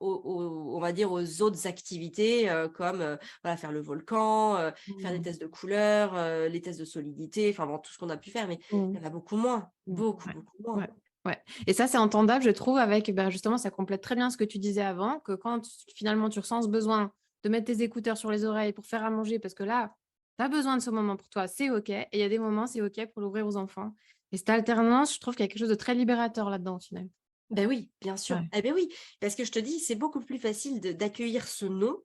on va dire aux autres activités comme voilà, faire le volcan, faire des mmh, tests de couleurs, les tests de solidité, enfin bon, tout ce qu'on a pu faire, mais mmh, il y en a beaucoup moins, mmh, beaucoup, ouais, beaucoup moins. ouais, ouais. Et ça, c'est entendable, je trouve, avec, ben, justement, ça complète très bien ce que tu disais avant, que quand finalement tu ressens ce besoin de mettre tes écouteurs sur les oreilles pour faire à manger, parce que là, tu as besoin de ce moment pour toi, c'est OK. Et il y a des moments, c'est OK pour l'ouvrir aux enfants. Et cette alternance, je trouve qu'il y a quelque chose de très libérateur là-dedans, au final. Ben oui, bien sûr. Ouais, Eh ben oui, parce que je te dis, c'est beaucoup plus facile d'accueillir ce non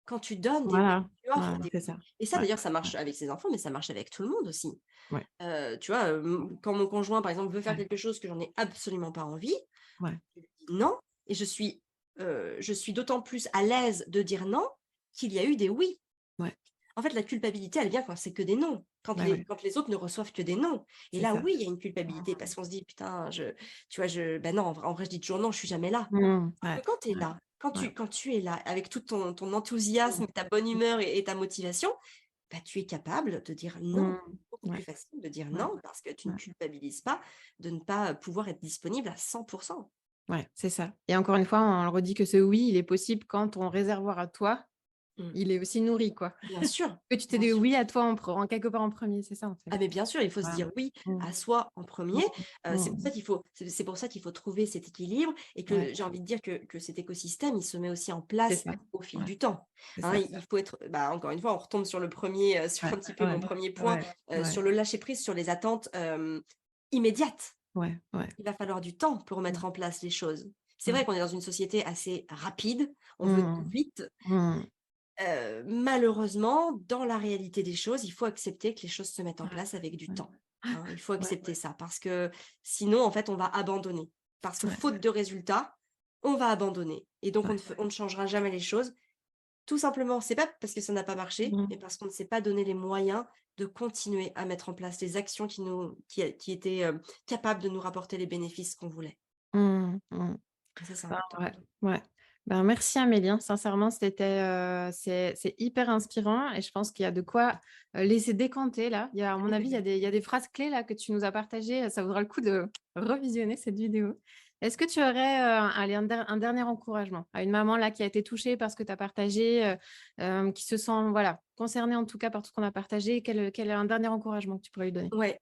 quand tu donnes des oui, voilà, tu offres voilà, des c'est oui. ça. Et ça, Ouais, d'ailleurs, ça ouais, marche avec ses enfants, mais ça marche avec tout le monde aussi. ouais, Tu vois, quand mon conjoint, par exemple, veut faire ouais, quelque chose que j'en ai absolument pas envie, ouais, je lui dis non et je suis d'autant plus à l'aise de dire non qu'il y a eu des oui. ouais, En fait, la culpabilité, elle vient quand c'est que des non, ouais, ouais, quand les autres ne reçoivent que des non. Et c'est là, ça. oui, il y a une culpabilité parce qu'on se dit: «Putain, tu vois, ben non, en vrai, je dis toujours non, je suis jamais là». Mmh, Alors ouais, que quand tu es ouais, là, ouais. quand tu es là avec tout ton Mmh, enthousiasme, ta bonne mmh, humeur et ta motivation, bah, tu es capable de dire non. mmh, Beaucoup plus ouais, facile de dire ouais, non parce que tu ne ouais. culpabilises pas de ne pas pouvoir être disponible à 100. Ouais, c'est ça. Et encore une fois, on le redit que ce oui, il est possible quand ton réservoir à toi, Mmh. il est aussi nourri, quoi. Bien sûr, Que tu t'es bien dit sûr. oui à toi en quelque part en premier, c'est ça, en fait. Ah mais bien sûr, il faut se Voilà. dire oui Mmh, à soi en mmh, premier. C'est pour mmh. ça c'est pour ça qu'il faut trouver cet équilibre et Ouais, que j'ai envie de dire que cet écosystème, il se met aussi en c'est place ça. au fil Ouais, du temps. c'est Hein, ça. il faut être bah, encore une fois, on retombe sur le premier sur Ouais, un petit peu mon ouais, premier point, ouais, ouais, sur le lâcher prise, sur les attentes, immédiates. ouais, ouais. Il va falloir du temps pour Ouais, mettre en place les choses. C'est ouais. vrai qu'on est dans une société assez rapide, on veut tout Mmh, vite. mmh. Malheureusement, dans la réalité des choses, il faut accepter que les choses se mettent en Ouais, place avec du ouais, temps, hein. Il faut ouais, accepter ça parce que sinon, en fait, on va abandonner. Parce que ouais, faute de résultats, on va abandonner et donc ouais. on ne changera jamais les choses. Tout simplement, c'est pas parce que ça n'a pas marché, Mmh, mais parce qu'on ne s'est pas donné les moyens de continuer à mettre en place les actions qui étaient, capables de nous rapporter les bénéfices qu'on voulait mmh, mmh. et ça, c'est Ben, important. ouais, ouais. Ben, merci Amélie, hein. Sincèrement, c'est hyper inspirant et je pense qu'il y a de quoi, laisser décanter là. Il y a à mon avis, il y a des phrases clés là que tu nous as partagées, ça vaudra le coup de revisionner cette vidéo. Est-ce que tu aurais, allez un dernier encouragement à une maman là qui a été touchée par ce que tu as partagé, qui se sent, voilà, concernée en tout cas par tout ce qu'on a partagé? Quel est un dernier encouragement que tu pourrais lui donner? Ouais,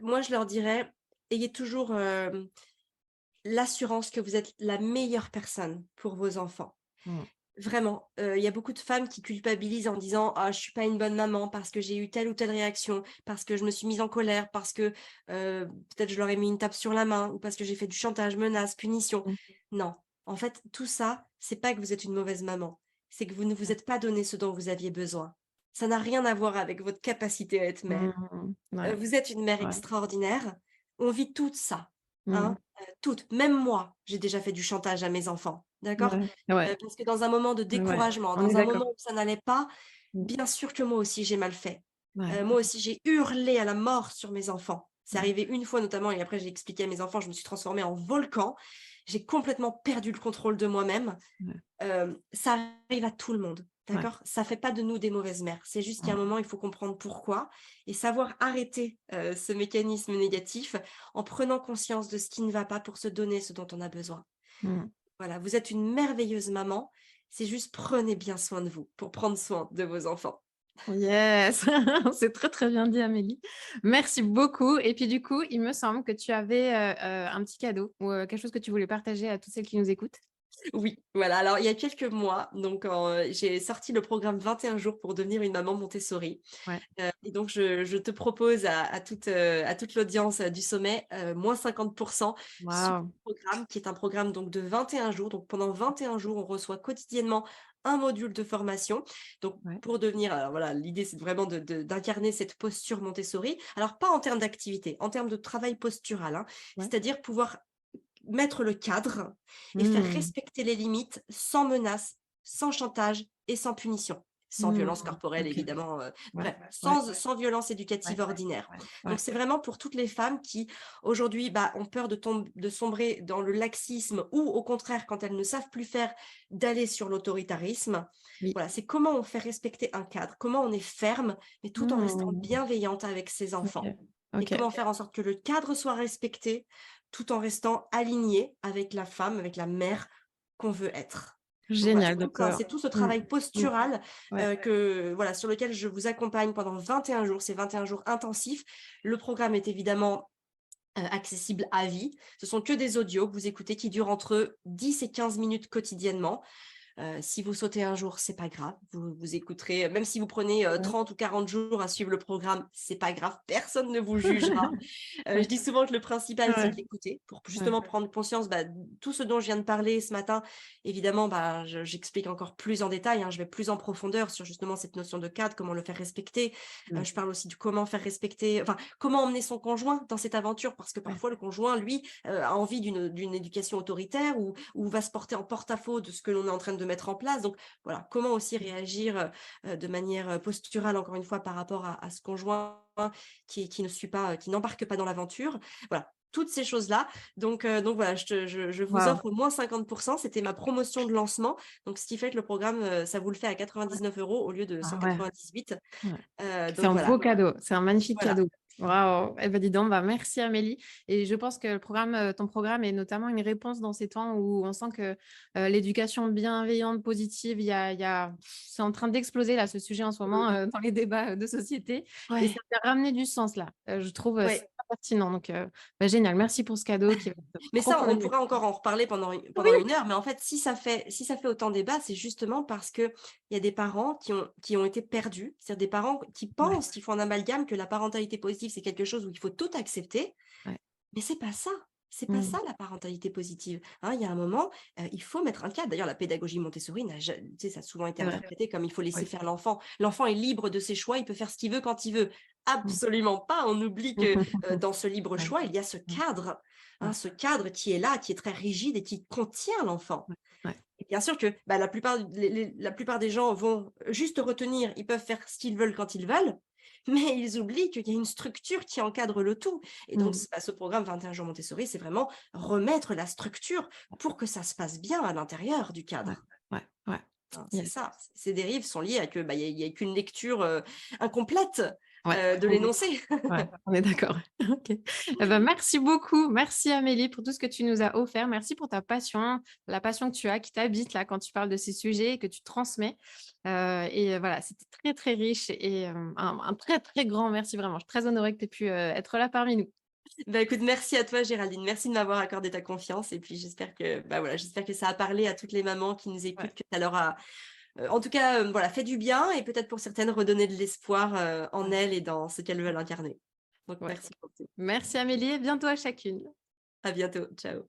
moi, je leur dirais: «Ayez toujours, l'assurance que vous êtes la meilleure personne pour vos enfants. Mmh. Vraiment, il y a beaucoup de femmes qui culpabilisent en disant: «Ah, je suis pas une bonne maman parce que j'ai eu telle ou telle réaction, parce que je me suis mise en colère, parce que, peut-être je leur ai mis une tape sur la main ou parce que j'ai fait du chantage, menace, punition». Mmh. Non, en fait, tout ça, c'est pas que vous êtes une mauvaise maman, c'est que vous ne vous Ouais. êtes pas donné ce dont vous aviez besoin. Ça n'a rien à voir avec votre capacité à être mère. Mmh. Ouais, Vous êtes une mère ouais, extraordinaire. On vit toutes ça. Mmh. hein, toutes. Même moi, j'ai déjà fait du chantage à mes enfants, d'accord? Ouais, ouais, Parce que dans un moment de ouais, découragement, on est dans un d'accord. moment où ça n'allait pas, Mmh. bien sûr que moi aussi j'ai mal fait. Ouais, Moi aussi j'ai hurlé à la mort sur mes enfants. C'est ouais, arrivé une fois notamment et après j'ai expliqué à mes enfants, je me suis transformée en volcan. J'ai complètement perdu le contrôle de moi-même. ouais, Ça arrive à tout le monde, ouais, d'accord? Ça fait pas de nous des mauvaises mères. C'est juste qu'à un ouais. moment, il faut comprendre pourquoi et savoir arrêter, ce mécanisme négatif en prenant conscience de ce qui ne va pas pour se donner ce dont on a besoin. Mmh. Voilà, vous êtes une merveilleuse maman, c'est juste prenez bien soin de vous pour prendre soin de vos enfants. Yes! C'est très, très bien dit, Amélie. Merci beaucoup et puis, du coup, il me semble que tu avais, un petit cadeau ou, quelque chose que tu voulais partager à toutes celles qui nous écoutent? Oui, voilà, alors il y a quelques mois, donc j'ai sorti le programme 21 jours pour devenir une maman Montessori. Ouais. Et donc je te propose à toute l'audience, du sommet, moins 50 sur Waouh! le programme qui est un programme donc de 21 jours. Donc pendant 21 jours, on reçoit quotidiennement un module de formation. Donc Ouais, pour devenir alors voilà, l'idée c'est vraiment d'incarner cette posture Montessori. Alors pas en termes d'activité, en termes de travail postural, hein. ouais. C'est-à-dire pouvoir mettre le cadre et faire Mmh. respecter les limites sans menace, sans chantage et sans punition. Sans Mmh. violence corporelle OK. évidemment, Ouais, bref, ouais, sans violence ouais, éducative ordinaire. ouais, Donc ouais. c'est vraiment pour toutes les femmes qui aujourd'hui, ont peur de sombrer dans le laxisme ou au contraire quand elles ne savent plus faire, d'aller sur l'autoritarisme. Oui. Voilà, c'est comment on fait respecter un cadre, comment on est ferme, mais tout en restant Mmh. bienveillante avec ses OK. enfants et OK. comment faire en sorte que le cadre soit respecté tout en restant aligné avec la femme, avec la mère qu'on veut être. Donc voilà, Génial, donc c'est tout ce mmh, travail mmh, postural, ouais. que voilà, sur lequel je vous accompagne pendant 21 jours. C'est 21 jours intensifs. Le programme est évidemment, accessible à vie. Ce sont que des audios que vous écoutez qui durent entre 10 et 15 minutes quotidiennement. Si vous sautez un jour, c'est pas grave. Vous écouterez, même si vous prenez 30 ou 40 jours à suivre le programme, c'est pas grave. Personne ne vous jugera. Je dis souvent que le principal, c'est Ouais, de l'écouter pour ouais, justement prendre conscience, tout ce dont je viens de parler ce matin. Évidemment, j'explique encore plus en détail, hein, je vais plus en profondeur sur justement cette notion de cadre, comment le faire respecter. mmh, Je parle aussi du comment faire respecter, enfin, comment emmener son conjoint dans cette aventure parce que ouais, parfois le conjoint, lui, a envie d'une éducation autoritaire ou va se porter en porte-à-faux de ce que l'on est en train de mettre en place. Donc voilà, comment aussi réagir, de manière, posturale encore une fois par rapport à ce conjoint qui ne suit pas, qui n'embarque pas dans l'aventure. Voilà, toutes ces choses-là. Donc voilà, je vous waouh! offre moins 50. C'était ma promotion de lancement. Donc ce qui fait que le programme, ça vous le fait à 99 € au lieu de Ah ouais, 198. ouais. C'est Donc un voilà, beau cadeau, c'est un magnifique voilà. cadeau. Waouh! Eh ben, dis donc, bah, merci Amélie et je pense que le programme, ton programme est notamment une réponse dans ces temps où on sent que, l'éducation bienveillante, positive, il y a c'est en train d'exploser là, ce sujet en ce moment, dans les débats, de société et ça Ouais, vient ramener du sens là. Je trouve, ouais. super pertinent donc bah, génial. Merci pour ce cadeau qui va être Mais ça, on profondément pourra encore en reparler pendant oui! 1 heure, mais en fait, si ça fait autant débat, c'est justement parce qu'il y a des parents qui ont été perdus. C'est-à-dire des parents qui Ouais, pensent, qui font un amalgame, que la parentalité positive, c'est quelque chose où il faut tout accepter, ouais. mais c'est pas ça. C'est pas Mmh. ça la parentalité positive, hein. Il y a un moment, il faut mettre un cadre. D'ailleurs, la pédagogie Montessori n'a ja tu sais, ça a souvent été C'est vrai, interprété comme il faut laisser oui. faire l'enfant. L'enfant est libre de ses choix, il peut faire ce qu'il veut quand il veut. Mmh. Absolument pas. On oublie que, dans ce libre Ouais, choix, il y a ce ouais, cadre, hein, ouais, ce cadre qui est là, qui est très rigide et qui contient l'enfant. ouais, ouais. Et bien sûr que, la plupart des gens vont juste retenir, ils peuvent faire ce qu'ils veulent quand ils veulent, mais ils oublient qu'il y a une structure qui encadre le tout. Et donc, Mmh. ce programme 21 jours Montessori, c'est vraiment remettre la structure pour que ça se passe bien à l'intérieur du Ouais, cadre. ouais, ouais. Hein, c'est Yes. ça. Ces dérives sont liées à que, il y a qu'une lecture, incomplète, Ouais, de on est l'énoncé. ouais, on est d'accord. OK. Eh ben, merci beaucoup. Merci Amélie pour tout ce que tu nous as offert. Merci pour ta passion, la passion que tu as, qui t'habite là quand tu parles de ces sujets et que tu transmets. Et voilà, c'était très, très riche et un très, très grand merci vraiment. Je suis très honorée que tu aies pu, être là parmi nous. Écoute, merci à toi Géraldine. Merci de m'avoir accordé ta confiance et puis j'espère que ça a parlé à toutes les mamans qui nous Ouais, écoutent, que ça leur a, en tout cas, voilà, fait du bien et peut-être pour certaines redonner de l'espoir, en ouais, elles et dans ce qu'elles veulent incarner. Donc ouais. merci pour tout. Merci Amélie et bientôt à chacune. À bientôt. Ciao.